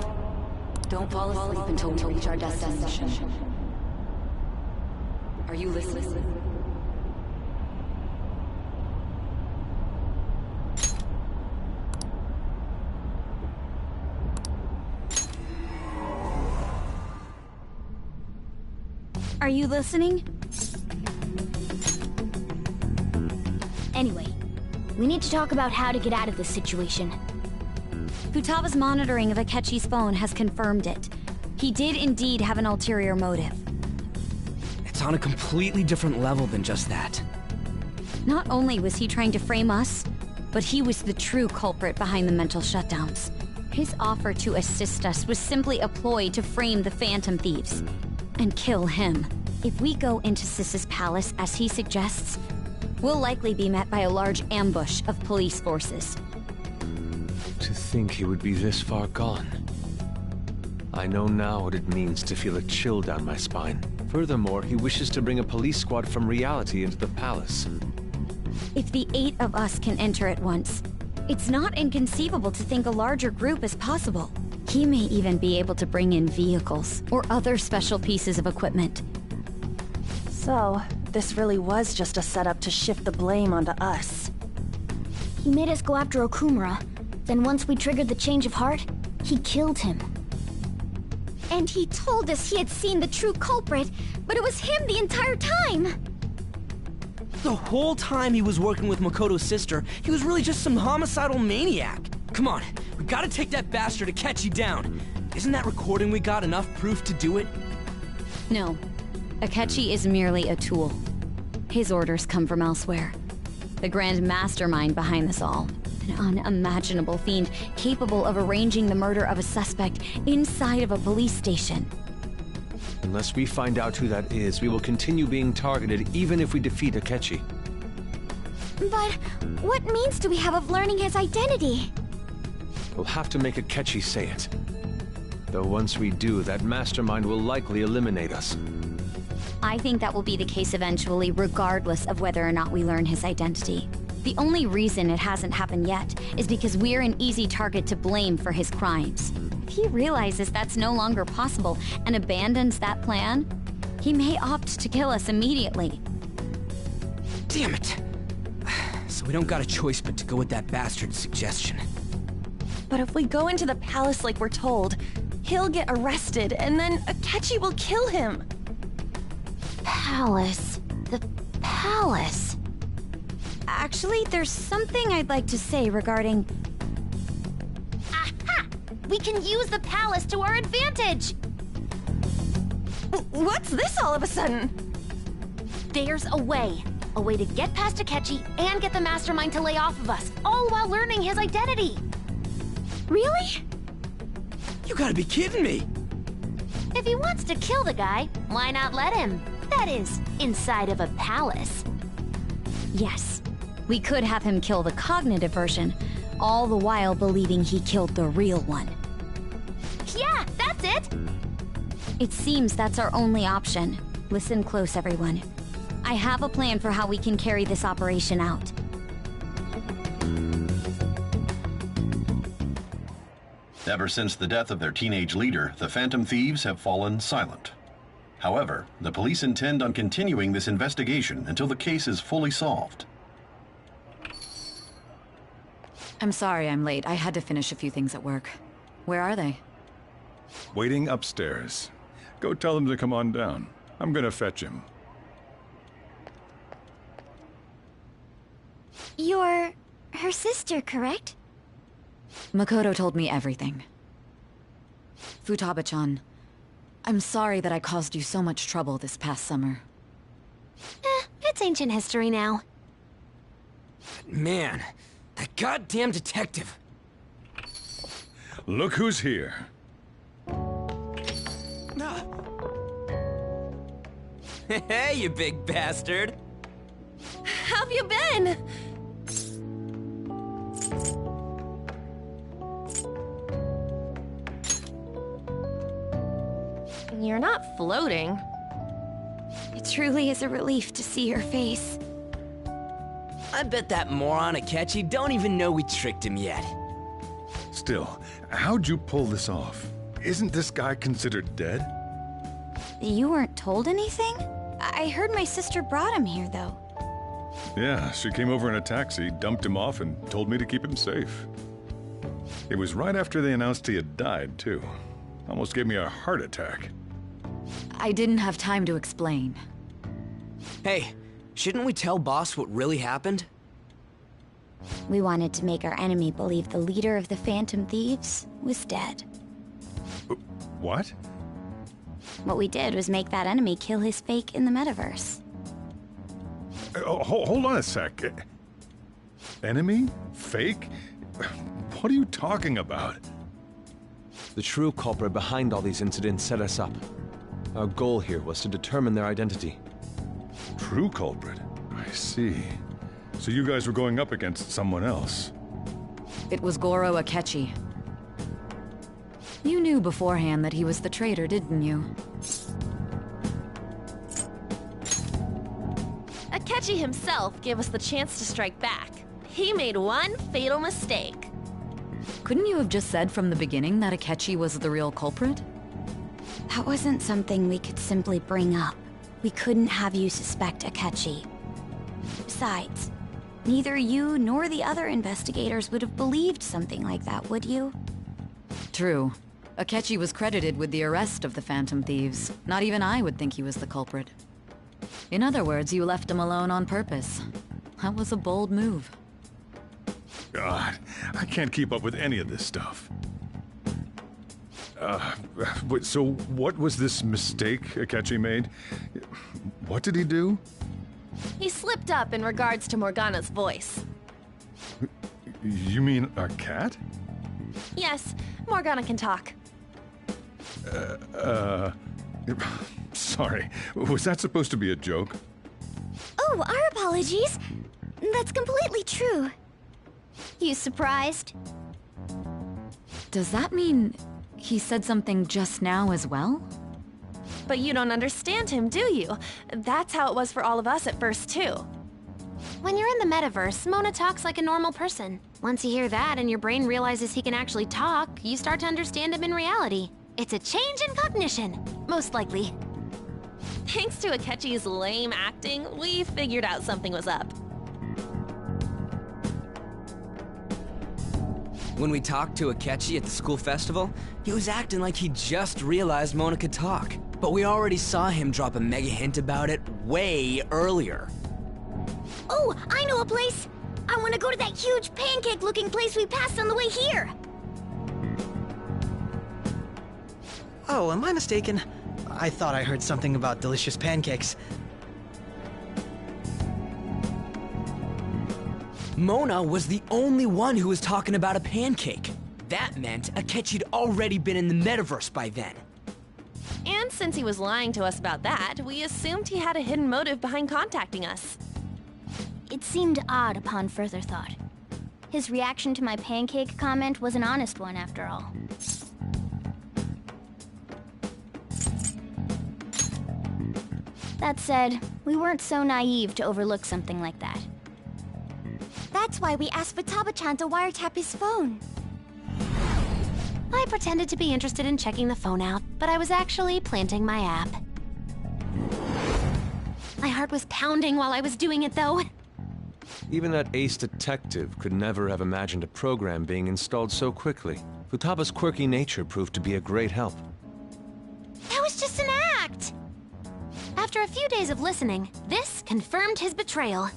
Don't fall asleep until we reach our destination. Are you listening? Are you listening? Anyway, we need to talk about how to get out of this situation. Futaga's monitoring of Akechi's phone has confirmed it. He did indeed have an ulterior motive. It's on a completely different level than just that. Not only was he trying to frame us, but he was the true culprit behind the mental shutdowns. His offer to assist us was simply a ploy to frame the Phantom Thieves and kill him. If we go into Sis's palace as he suggests, we'll likely be met by a large ambush of police forces. To think he would be this far gone. I know now what it means to feel a chill down my spine. Furthermore, he wishes to bring a police squad from reality into the palace. If the 8 of us can enter at once, it's not inconceivable to think a larger group is possible. He may even be able to bring in vehicles or other special pieces of equipment. So, this really was just a setup to shift the blame onto us. He made us go after Okumura. Then once we triggered the change of heart, he killed him. And he told us he had seen the true culprit, but it was him the entire time! The whole time he was working with Makoto's sister, he was really just some homicidal maniac. Come on, we gotta take that bastard Akechi down. Isn't that recording we got enough proof to do it? No. Akechi is merely a tool. His orders come from elsewhere. The grand mastermind behind this all. An unimaginable fiend capable of arranging the murder of a suspect inside of a police station. Unless we find out who that is, we will continue being targeted even if we defeat Akechi. But what means do we have of learning his identity? We'll have to make Akechi say it. Though once we do, that mastermind will likely eliminate us. I think that will be the case eventually, regardless of whether or not we learn his identity. The only reason it hasn't happened yet is because we're an easy target to blame for his crimes. If he realizes that's no longer possible and abandons that plan, he may opt to kill us immediately. Damn it! So we don't got a choice but to go with that bastard's suggestion. But if we go into the palace like we're told, he'll get arrested and then Akechi will kill him. Palace. The palace. Actually, there's something I'd like to say regarding... Aha! We can use the palace to our advantage! What's this all of a sudden? There's a way. A way to get past Akechi and get the mastermind to lay off of us, all while learning his identity. Really? You gotta be kidding me! If he wants to kill the guy, why not let him? That is, inside of a palace. Yes. We could have him kill the cognitive version, all the while believing he killed the real one. Yeah, that's it! It seems that's our only option. Listen close, everyone. I have a plan for how we can carry this operation out. Ever since the death of their teenage leader, the Phantom Thieves have fallen silent. However, the police intend on continuing this investigation until the case is fully solved. I'm sorry I'm late. I had to finish a few things at work. Where are they? Waiting upstairs. Go tell them to come on down. I'm gonna fetch him. You're her sister, correct? Makoto told me everything. Futaba-chan, I'm sorry that I caused you so much trouble this past summer. It's ancient history now. Man, that goddamn detective. Look who's here. Hey, you big bastard. How've you been? You're not floating. It truly is a relief to see your face. I bet that moron Akechi don't even know we tricked him yet. Still, how'd you pull this off? Isn't this guy considered dead? You weren't told anything? I heard my sister brought him here, though. Yeah, she came over in a taxi, dumped him off, and told me to keep him safe. It was right after they announced he had died, too. Almost gave me a heart attack. I didn't have time to explain. Hey, shouldn't we tell Boss what really happened? We wanted to make our enemy believe the leader of the Phantom Thieves was dead. What? What we did was make that enemy kill his fake in the metaverse. Hold on a sec. Enemy? Fake? What are you talking about? The true culprit behind all these incidents set us up. Our goal here was to determine their identity. True culprit? I see. So you guys were going up against someone else. It was Goro Akechi. You knew beforehand that he was the traitor, didn't you? Akechi himself gave us the chance to strike back. He made one fatal mistake. Couldn't you have just said from the beginning that Akechi was the real culprit? That wasn't something we could simply bring up. We couldn't have you suspect Akechi. Besides, neither you nor the other investigators would have believed something like that, would you? True. Akechi was credited with the arrest of the Phantom Thieves. Not even I would think he was the culprit. In other words, you left him alone on purpose. That was a bold move. God, I can't keep up with any of this stuff. So what was this mistake Akechi made? What did he do? He slipped up in regards to Morgana's voice. You mean our cat? Yes, Morgana can talk. Sorry, was that supposed to be a joke? Oh, our apologies. That's completely true. You surprised? Does that mean he said something just now as well? But you don't understand him, do you? That's how it was for all of us at first, too. When you're in the metaverse, Mona talks like a normal person. Once you hear that and your brain realizes he can actually talk, you start to understand him in reality. It's a change in cognition, most likely. Thanks to Akechi's lame acting, we figured out something was up. When we talked to Akechi at the school festival, he was acting like he just realized Mona could talk. But we already saw him drop a mega hint about it way earlier. Oh, I know a place! I want to go to that huge pancake-looking place we passed on the way here! Oh, am I mistaken? I thought I heard something about delicious pancakes. Mona was the only one who was talking about a pancake. That meant Akechi'd already been in the metaverse by then. And since he was lying to us about that, we assumed he had a hidden motive behind contacting us. It seemed odd upon further thought. His reaction to my pancake comment was an honest one, after all. That said, we weren't so naive to overlook something like that. That's why we asked Futaba-chan to wiretap his phone. I pretended to be interested in checking the phone out, but I was actually planting my app. My heart was pounding while I was doing it, though. Even that ace detective could never have imagined a program being installed so quickly. Futaba's quirky nature proved to be a great help. That was just an act! After a few days of listening, this confirmed his betrayal.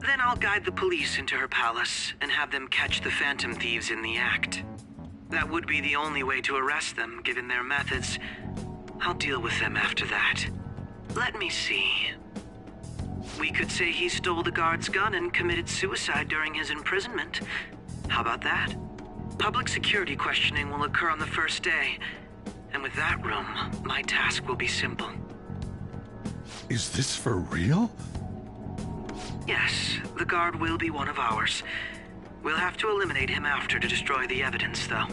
Then I'll guide the police into her palace and have them catch the Phantom Thieves in the act. That would be the only way to arrest them, given their methods. I'll deal with them after that. Let me see. We could say he stole the guard's gun and committed suicide during his imprisonment. How about that? Public security questioning will occur on the first day. And with that room, my task will be simple. Is this for real? Yes, the guard will be one of ours. We'll have to eliminate him after to destroy the evidence, though.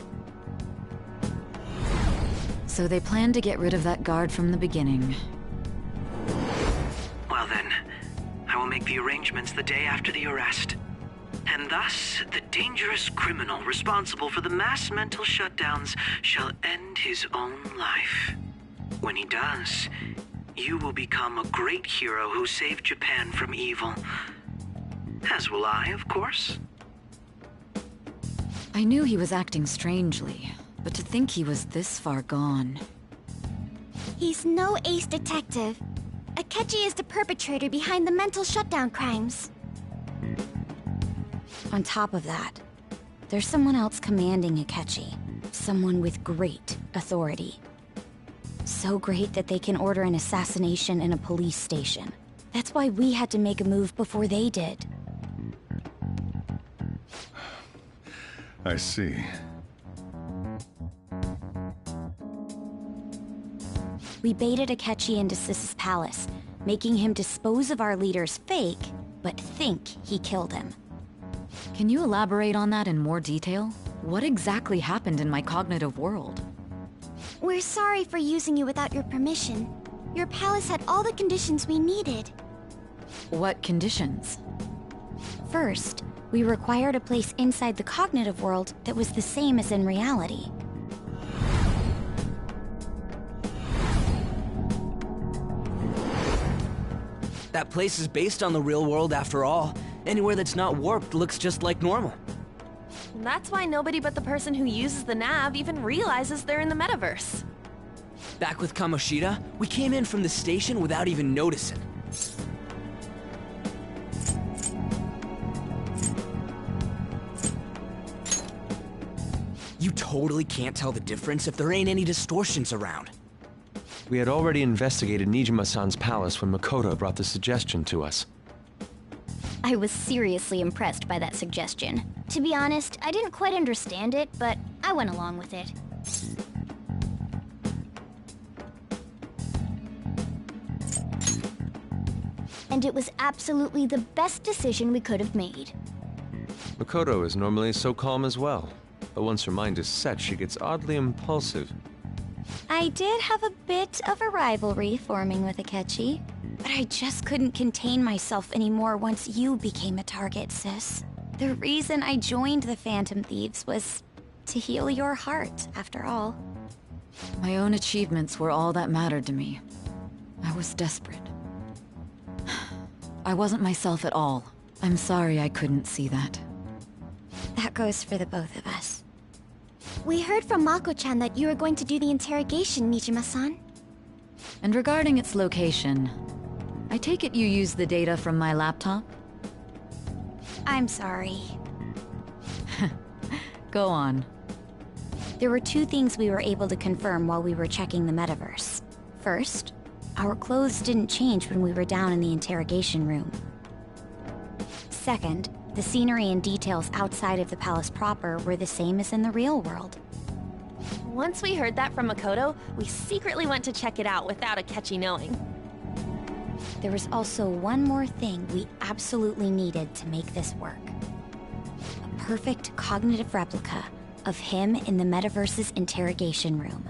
So they planned to get rid of that guard from the beginning. Well then, I will make the arrangements the day after the arrest. And thus, the dangerous criminal responsible for the mass mental shutdowns shall end his own life. When he does, you will become a great hero who saved Japan from evil. As will I, of course. I knew he was acting strangely, but to think he was this far gone. He's no ace detective. Akechi is the perpetrator behind the mental shutdown crimes. On top of that, there's someone else commanding Akechi. Someone with great authority. So great that they can order an assassination in a police station. That's why we had to make a move before they did. I see. We baited Akechi into Sis's palace, making him dispose of our leader's fake, but think he killed him. Can you elaborate on that in more detail? What exactly happened in my cognitive world? We're sorry for using you without your permission. Your palace had all the conditions we needed. What conditions? First, we required a place inside the cognitive world that was the same as in reality. That place is based on the real world after all. Anywhere that's not warped looks just like normal. That's why nobody but the person who uses the nav even realizes they're in the metaverse. Back with Kamoshida, we came in from the station without even noticing. You totally can't tell the difference if there ain't any distortions around. We had already investigated Nijima-san's palace when Makoto brought the suggestion to us. I was seriously impressed by that suggestion. To be honest, I didn't quite understand it, but I went along with it. And it was absolutely the best decision we could have made. Makoto is normally so calm as well, but once her mind is set, she gets oddly impulsive. I did have a bit of a rivalry forming with Akechi, but I just couldn't contain myself anymore once you became a target, sis. The reason I joined the Phantom Thieves was to heal your heart, after all. My own achievements were all that mattered to me. I was desperate. I wasn't myself at all. I'm sorry I couldn't see that. That goes for the both of us. We heard from Mako-chan that you were going to do the interrogation, Nijima-san. And regarding its location, I take it you used the data from my laptop? I'm sorry. Go on. There were two things we were able to confirm while we were checking the metaverse. First, our clothes didn't change when we were down in the interrogation room. Second, the scenery and details outside of the palace proper were the same as in the real world. Once we heard that from Makoto, we secretly went to check it out without Akechi knowing. There was also one more thing we absolutely needed to make this work. A perfect cognitive replica of him in the metaverse's interrogation room.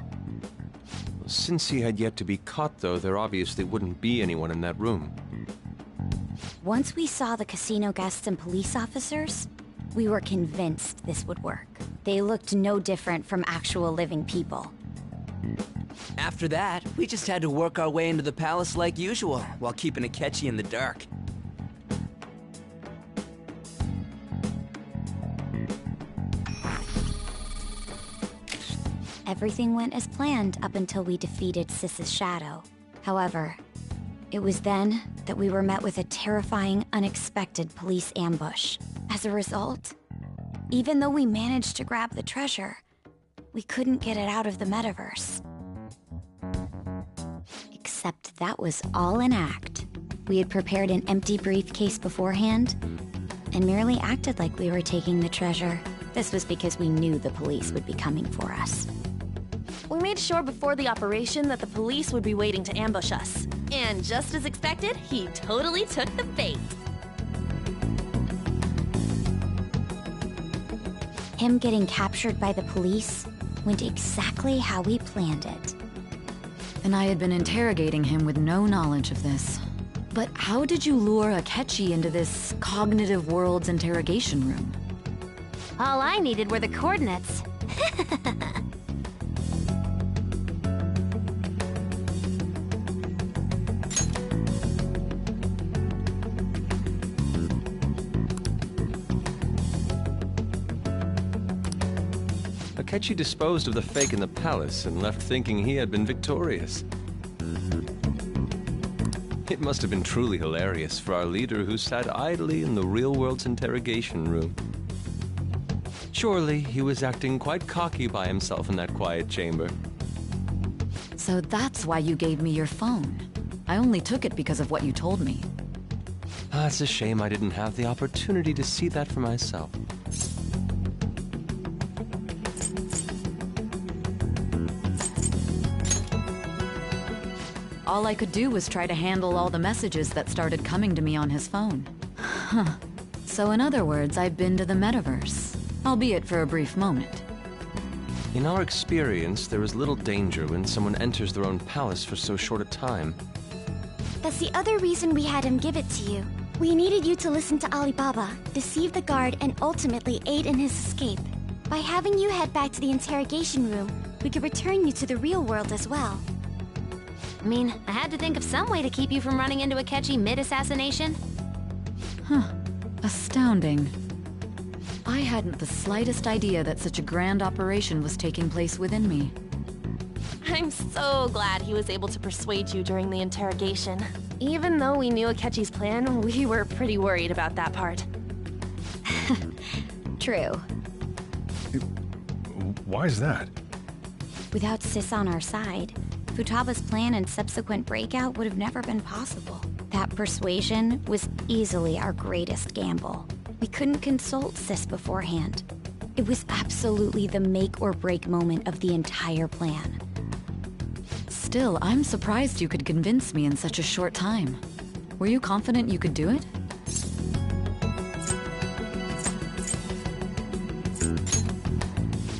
Since he had yet to be caught, though, there obviously wouldn't be anyone in that room. Once we saw the casino guests and police officers, we were convinced this would work. They looked no different from actual living people. After that, we just had to work our way into the palace like usual, while keeping Akechi in the dark. Everything went as planned up until we defeated Sis's shadow. However, it was then that we were met with a terrifying, unexpected police ambush. As a result, even though we managed to grab the treasure, we couldn't get it out of the metaverse. Except that was all an act. We had prepared an empty briefcase beforehand and merely acted like we were taking the treasure. This was because we knew the police would be coming for us. We made sure before the operation that the police would be waiting to ambush us. And just as expected, he totally took the bait. Him getting captured by the police went exactly how we planned it. And I had been interrogating him with no knowledge of this. But how did you lure Akechi into this cognitive world's interrogation room? All I needed were the coordinates. Akechi disposed of the fake in the palace and left thinking he had been victorious. It must have been truly hilarious for our leader who sat idly in the real world's interrogation room. Surely he was acting quite cocky by himself in that quiet chamber. So that's why you gave me your phone. I only took it because of what you told me. It's a shame I didn't have the opportunity to see that for myself. All I could do was try to handle all the messages that started coming to me on his phone. So in other words, I've been to the metaverse, albeit for a brief moment. In our experience, there is little danger when someone enters their own palace for so short a time. That's the other reason we had him give it to you. We needed you to listen to Alibaba, deceive the guard, and ultimately aid in his escape. By having you head back to the interrogation room, we could return you to the real world as well. I mean, I had to think of some way to keep you from running into Akechi mid-assassination. Huh. Astounding. I hadn't the slightest idea that such a grand operation was taking place within me. I'm so glad he was able to persuade you during the interrogation. Even though we knew Akechi's plan, we were pretty worried about that part. True. Why is that? Without Sis on our side, Futaba's plan and subsequent breakout would have never been possible. That persuasion was easily our greatest gamble. We couldn't consult Sis beforehand. It was absolutely the make or break moment of the entire plan. Still, I'm surprised you could convince me in such a short time. Were you confident you could do it?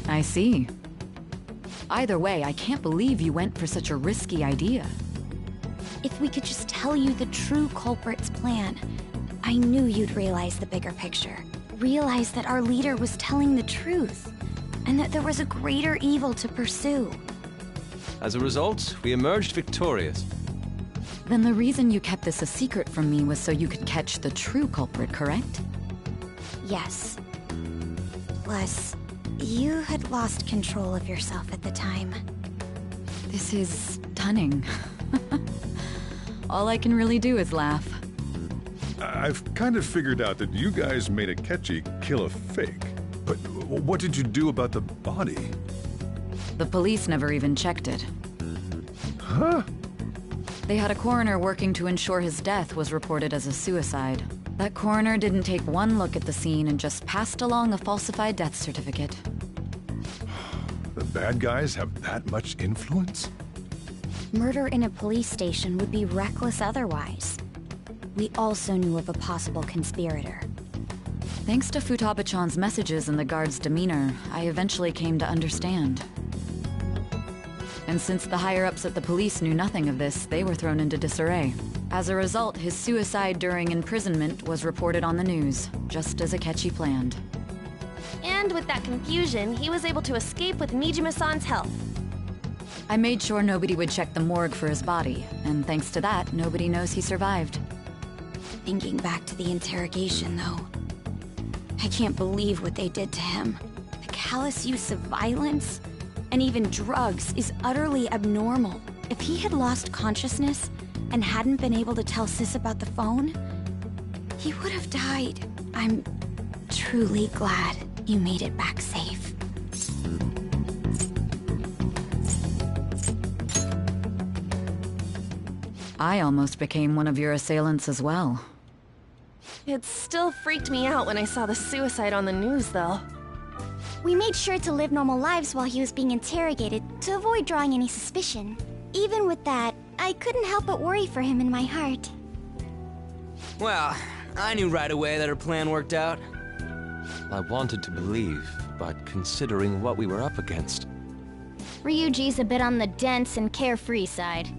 I see. Either way, I can't believe you went for such a risky idea. If we could just tell you the true culprit's plan, I knew you'd realize the bigger picture. Realize that our leader was telling the truth, and that there was a greater evil to pursue. As a result, we emerged victorious. Then the reason you kept this a secret from me was so you could catch the true culprit, correct? Yes. Plus, you had lost control of yourself at the time. This is stunning. All I can really do is laugh. I've kind of figured out that you guys made Akechi kill a fake. But what did you do about the body? The police never even checked it. Huh? They had a coroner working to ensure his death was reported as a suicide. That coroner didn't take one look at the scene and just passed along a falsified death certificate. The bad guys have that much influence? Murder in a police station would be reckless otherwise. We also knew of a possible conspirator. Thanks to Futaba-chan's messages and the guard's demeanor, I eventually came to understand. And since the higher-ups at the police knew nothing of this, they were thrown into disarray. As a result, his suicide during imprisonment was reported on the news, just as Akechi planned. And with that confusion, he was able to escape with Nijima-san's help. I made sure nobody would check the morgue for his body, and thanks to that, nobody knows he survived. Thinking back to the interrogation, though, I can't believe what they did to him. The callous use of violence, and even drugs, is utterly abnormal. If he had lost consciousness and hadn't been able to tell Sis about the phone, he would have died. I'm truly glad you made it back safe. I almost became one of your assailants as well. It still freaked me out when I saw the suicide on the news, though. We made sure to live normal lives while he was being interrogated to avoid drawing any suspicion. Even with that, I couldn't help but worry for him in my heart. Well, I knew right away that her plan worked out. I wanted to believe, but considering what we were up against... Ryuji's a bit on the dense and carefree side.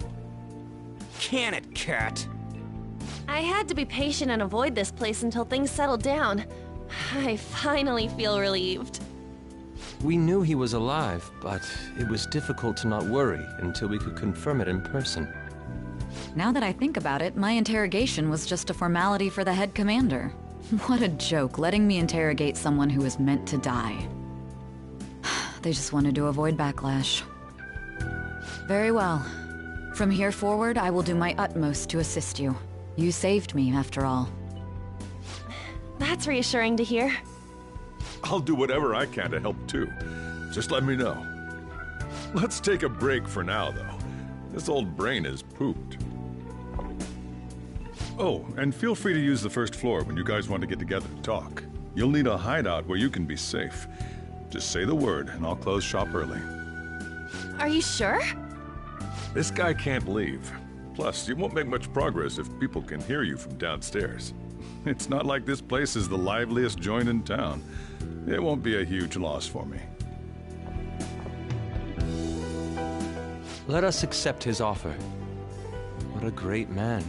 Can it, Cat? I had to be patient and avoid this place until things settled down. I finally feel relieved. We knew he was alive, but it was difficult to not worry until we could confirm it in person. Now that I think about it, my interrogation was just a formality for the head commander. What a joke, letting me interrogate someone who was meant to die. They just wanted to avoid backlash. Very well. From here forward, I will do my utmost to assist you. You saved me, after all. That's reassuring to hear. I'll do whatever I can to help too. Just let me know. Let's take a break for now, though. This old brain is pooped. Oh, and feel free to use the first floor when you guys want to get together to talk. You'll need a hideout where you can be safe. Just say the word, and I'll close shop early. Are you sure? This guy can't leave. Plus, you won't make much progress if people can hear you from downstairs. It's not like this place is the liveliest joint in town. It won't be a huge loss for me. Let us accept his offer. What a great man.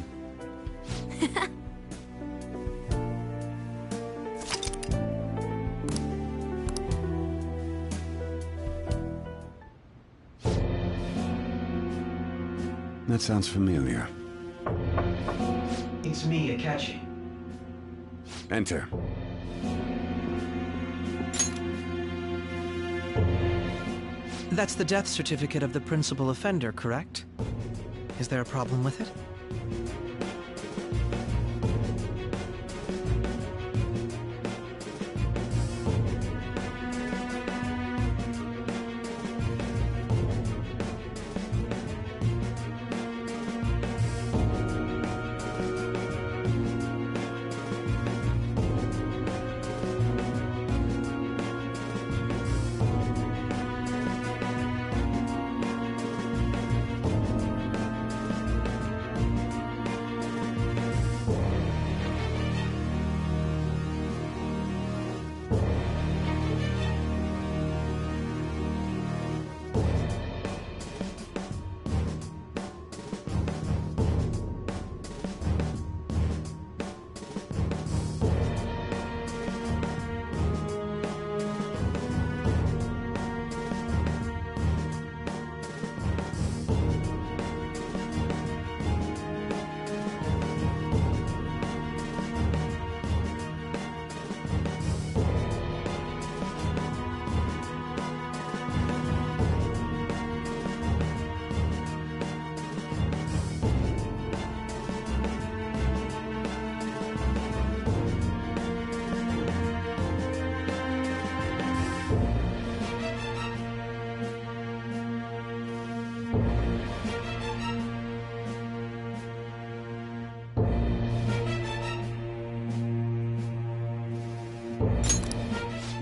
That sounds familiar. It's me, Akechi. Enter. That's the death certificate of the principal offender, correct? Is there a problem with it?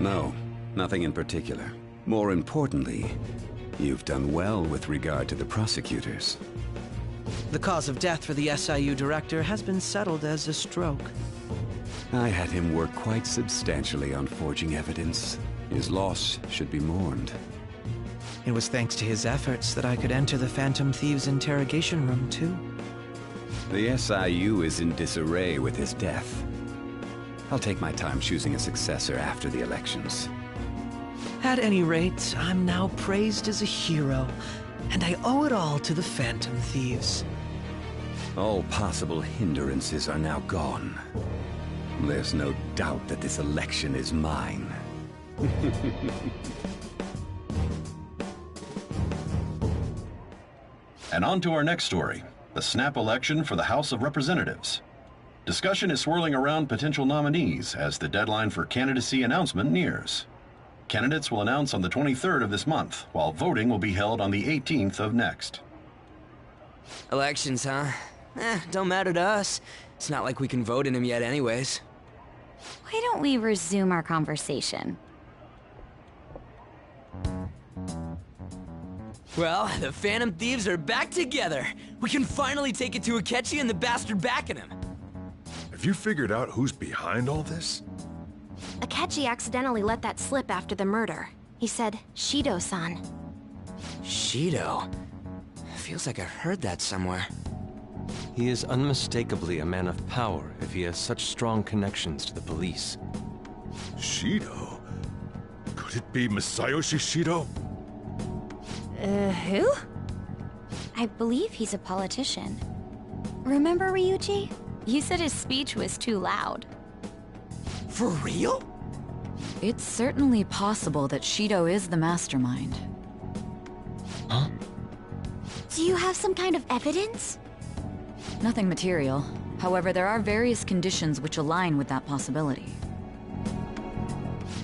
No, nothing in particular. More importantly, you've done well with regard to the prosecutors. The cause of death for the SIU director has been settled as a stroke. I had him work quite substantially on forging evidence. His loss should be mourned. It was thanks to his efforts that I could enter the Phantom Thieves' interrogation room, too. The SIU is in disarray with his death. I'll take my time choosing a successor after the elections. At any rate, I'm now praised as a hero, and I owe it all to the Phantom Thieves. All possible hindrances are now gone. There's no doubt that this election is mine. And on to our next story, the snap election for the House of Representatives. Discussion is swirling around potential nominees as the deadline for candidacy announcement nears. Candidates will announce on the 23rd of this month, while voting will be held on the 18th of next. Elections, huh? Don't matter to us. It's not like we can vote in them yet anyways. Why don't we resume our conversation? Well, the Phantom Thieves are back together. We can finally take it to Akechi and the bastard backing him. Have you figured out who's behind all this? Akechi accidentally let that slip after the murder. He said, Shido-san. Shido? Feels like I heard that somewhere. He is unmistakably a man of power if he has such strong connections to the police. Shido? Could it be Masayoshi Shido? Who? I believe he's a politician. Remember, Ryuji? You said his speech was too loud. For real? It's certainly possible that Shido is the mastermind. Huh? Do you have some kind of evidence? Nothing material. However, there are various conditions which align with that possibility.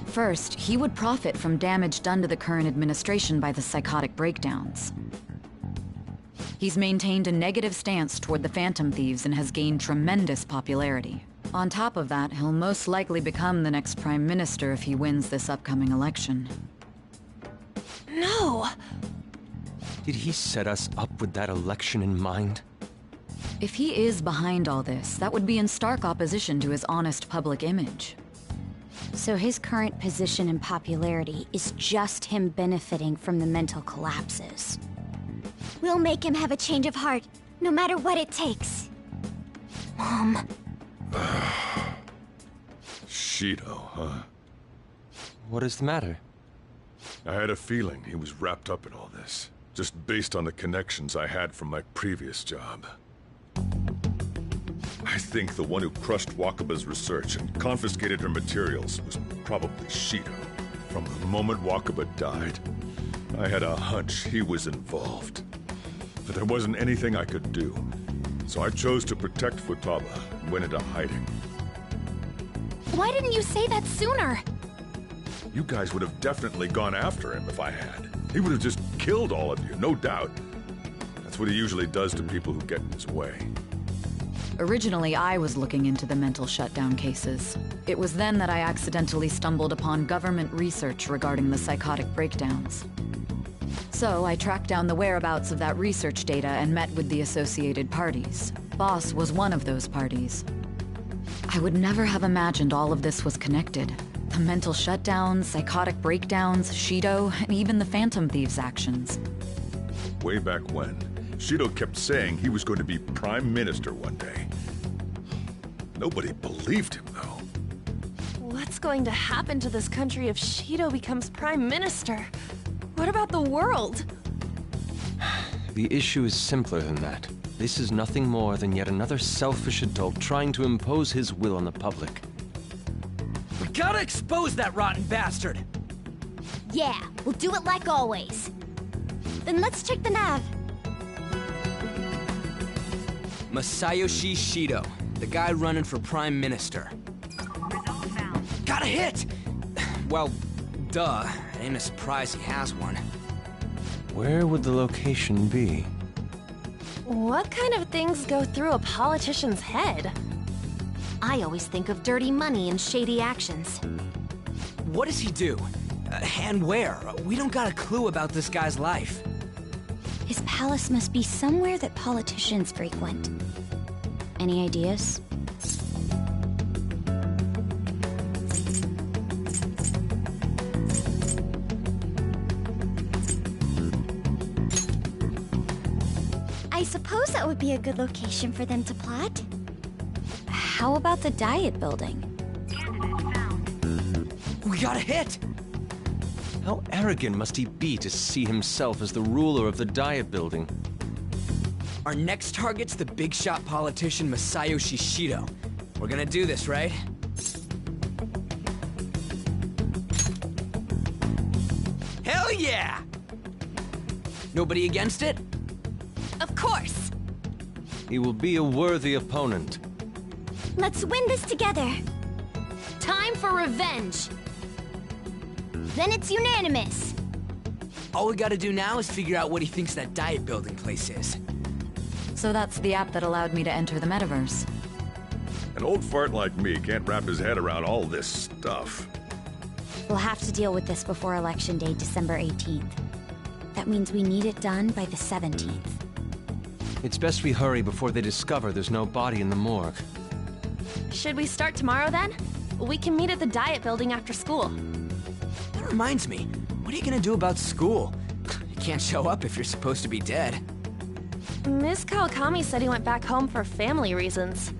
First, he would profit from damage done to the current administration by the psychotic breakdowns. He's maintained a negative stance toward the Phantom Thieves and has gained tremendous popularity. On top of that, he'll most likely become the next Prime Minister if he wins this upcoming election. No! Did he set us up with that election in mind? If he is behind all this, that would be in stark opposition to his honest public image. So his current position and popularity is just him benefiting from the mental collapses. We'll make him have a change of heart, no matter what it takes. Mom. Shido, huh? What is the matter? I had a feeling he was wrapped up in all this, just based on the connections I had from my previous job. I think the one who crushed Wakaba's research and confiscated her materials was probably Shido. From the moment Wakaba died, I had a hunch he was involved. But there wasn't anything I could do, so I chose to protect Futaba and went into hiding. Why didn't you say that sooner? You guys would have definitely gone after him if I had. He would have just killed all of you, no doubt. That's what he usually does to people who get in his way. Originally, I was looking into the mental shutdown cases. It was then that I accidentally stumbled upon government research regarding the psychotic breakdowns. So I tracked down the whereabouts of that research data and met with the associated parties. Boss was one of those parties. I would never have imagined all of this was connected. The mental shutdowns, psychotic breakdowns, Shido, and even the Phantom Thieves' actions. Way back when, Shido kept saying he was going to be Prime Minister one day. Nobody believed him, though. What's going to happen to this country if Shido becomes Prime Minister? What about the world? The issue is simpler than that. This is nothing more than yet another selfish adult trying to impose his will on the public. We gotta expose that rotten bastard! Yeah, we'll do it like always. Then let's check the nav. Masayoshi Shido, the guy running for Prime Minister. Got a hit! Well, duh. It ain't a surprise he has one. Where would the location be? What kind of things go through a politician's head? I always think of dirty money and shady actions. What does he do? And where? We don't got a clue about this guy's life. His palace must be somewhere that politicians frequent. Any ideas? I suppose that would be a good location for them to plot. How about the Diet Building? We got a hit! How arrogant must he be to see himself as the ruler of the Diet Building? Our next target's the big shot politician Masayoshi Shido. We're gonna do this, right? Hell yeah! Nobody against it? Of course! He will be a worthy opponent. Let's win this together. Time for revenge! Then it's unanimous. All we gotta do now is figure out what he thinks that Diet Building place is. So that's the app that allowed me to enter the metaverse. An old fart like me can't wrap his head around all this stuff. We'll have to deal with this before Election Day, December 18th. That means we need it done by the 17th. It's best we hurry before they discover there's no body in the morgue. Should we start tomorrow then? We can meet at the Diet Building after school. That reminds me, what are you gonna do about school? You can't show up if you're supposed to be dead. Miss Kawakami said he went back home for family reasons.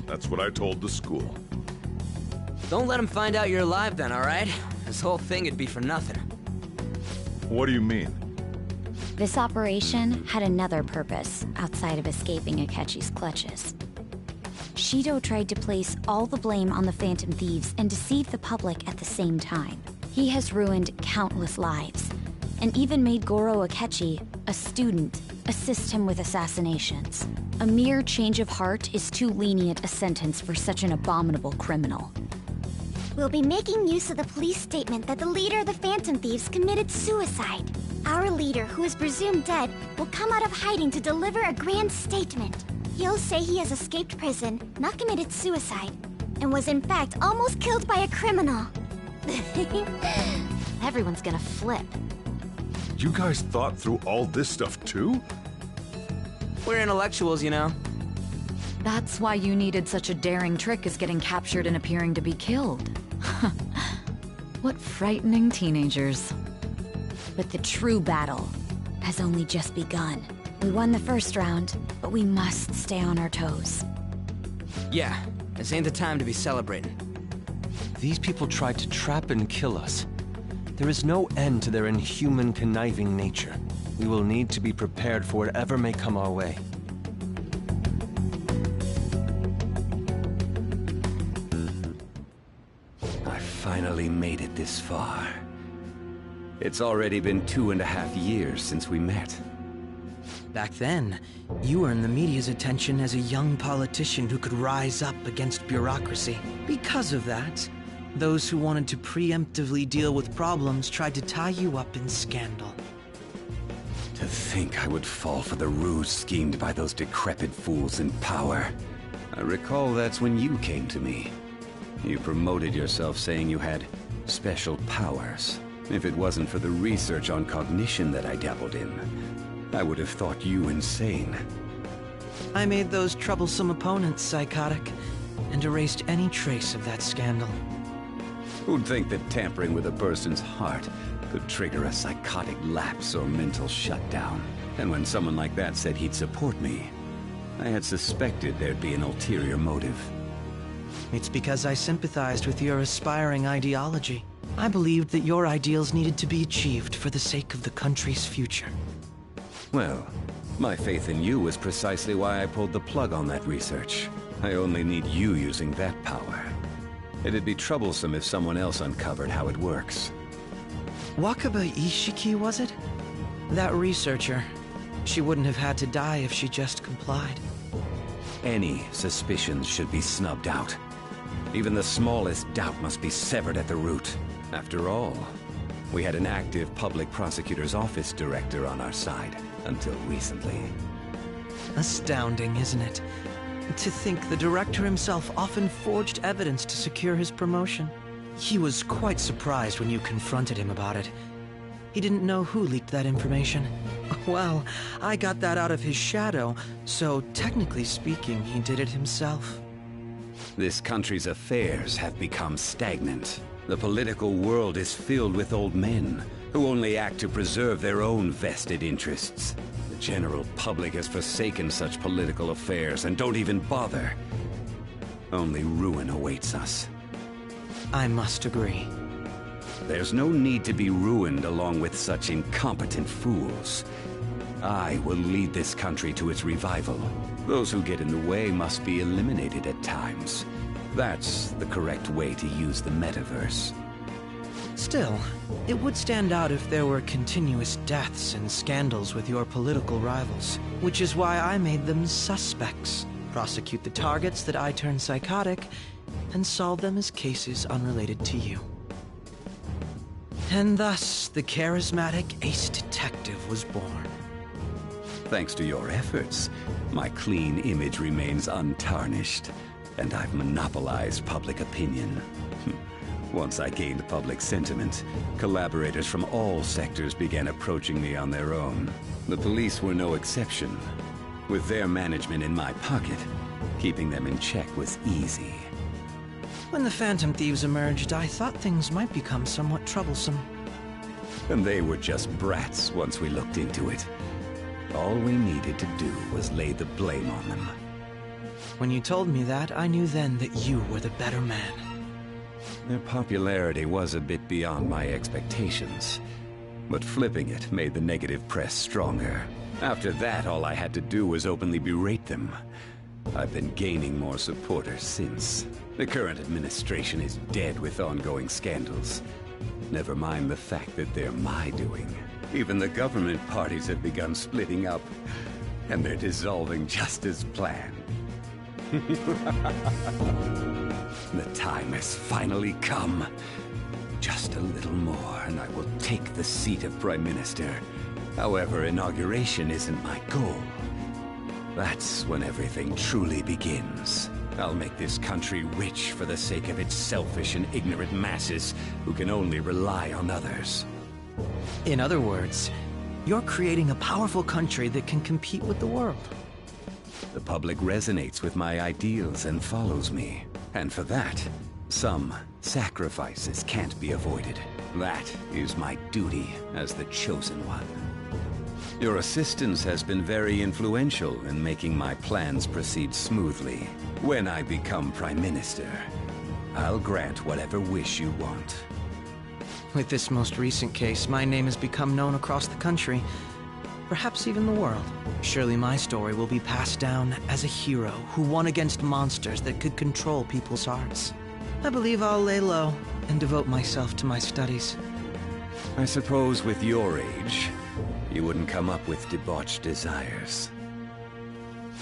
That's what I told the school. Don't let him find out you're alive then, alright? This whole thing would be for nothing. What do you mean? This operation had another purpose outside of escaping Akechi's clutches. Shido tried to place all the blame on the Phantom Thieves and deceive the public at the same time. He has ruined countless lives, and even made Goro Akechi, a student, assist him with assassinations. A mere change of heart is too lenient a sentence for such an abominable criminal. We'll be making use of the police statement that the leader of the Phantom Thieves committed suicide. Our leader, who is presumed dead, will come out of hiding to deliver a grand statement. He'll say he has escaped prison, not committed suicide, and was in fact almost killed by a criminal. Everyone's gonna flip. You guys thought through all this stuff too? We're intellectuals, you know. That's why you needed such a daring trick as getting captured and appearing to be killed. What frightening teenagers. But the true battle has only just begun. We won the first round, but we must stay on our toes. Yeah, this ain't the time to be celebrating. These people tried to trap and kill us. There is no end to their inhuman, conniving nature. We will need to be prepared for whatever may come our way. I finally made it this far. It's already been 2.5 years since we met. Back then, you earned the media's attention as a young politician who could rise up against bureaucracy. Because of that, those who wanted to preemptively deal with problems tried to tie you up in scandal. To think I would fall for the ruse schemed by those decrepit fools in power. I recall that's when you came to me. You promoted yourself saying you had special powers. If it wasn't for the research on cognition that I dabbled in, I would have thought you insane. I made those troublesome opponents psychotic, and erased any trace of that scandal. Who'd think that tampering with a person's heart could trigger a psychotic lapse or mental shutdown? And when someone like that said he'd support me, I had suspected there'd be an ulterior motive. It's because I sympathized with your aspiring ideology. I believed that your ideals needed to be achieved for the sake of the country's future. Well, my faith in you was precisely why I pulled the plug on that research. I only need you using that power. It'd be troublesome if someone else uncovered how it works. Wakaba Ishiki, was it? That researcher. She wouldn't have had to die if she just complied. Any suspicions should be snubbed out. Even the smallest doubt must be severed at the root. After all, we had an active public prosecutor's office director on our side, until recently. Astounding, isn't it? To think the director himself often forged evidence to secure his promotion. He was quite surprised when you confronted him about it. He didn't know who leaked that information. Well, I got that out of his shadow, so technically speaking, he did it himself. This country's affairs have become stagnant. The political world is filled with old men who only act to preserve their own vested interests. The general public has forsaken such political affairs and don't even bother. Only ruin awaits us. I must agree. There's no need to be ruined along with such incompetent fools. I will lead this country to its revival. Those who get in the way must be eliminated at times. That's the correct way to use the metaverse. Still, it would stand out if there were continuous deaths and scandals with your political rivals, which is why I made them suspects. Prosecute the targets that I turn psychotic, and solve them as cases unrelated to you. And thus, the charismatic ace detective was born. Thanks to your efforts, my clean image remains untarnished, and I've monopolized public opinion. Once I gained public sentiment, collaborators from all sectors began approaching me on their own. The police were no exception. With their management in my pocket, keeping them in check was easy. When the Phantom Thieves emerged, I thought things might become somewhat troublesome. And they were just brats once we looked into it. All we needed to do was lay the blame on them. When you told me that, I knew then that you were the better man. Their popularity was a bit beyond my expectations, but flipping it made the negative press stronger. After that, all I had to do was openly berate them. I've been gaining more supporters since. The current administration is dead with ongoing scandals. Never mind the fact that they're my doing. Even the government parties have begun splitting up, and they're dissolving just as planned. The time has finally come. Just a little more, and I will take the seat of Prime Minister. However, inauguration isn't my goal. That's when everything truly begins. I'll make this country rich for the sake of its selfish and ignorant masses who can only rely on others. In other words, you're creating a powerful country that can compete with the world. The public resonates with my ideals and follows me. And for that, some sacrifices can't be avoided. That is my duty as the Chosen One. Your assistance has been very influential in making my plans proceed smoothly. When I become Prime Minister, I'll grant whatever wish you want. With this most recent case, my name has become known across the country, perhaps even the world. Surely my story will be passed down as a hero who won against monsters that could control people's hearts. I believe I'll lay low and devote myself to my studies. I suppose with your age, you wouldn't come up with debauched desires.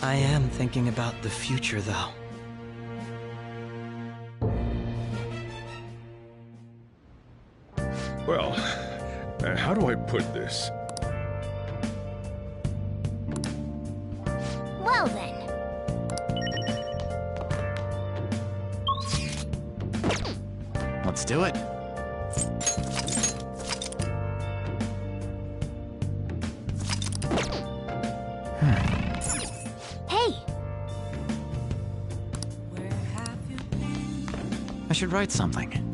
I am thinking about the future, though. Well, how do I put this? Well then. Let's do it. Hey! I should write something.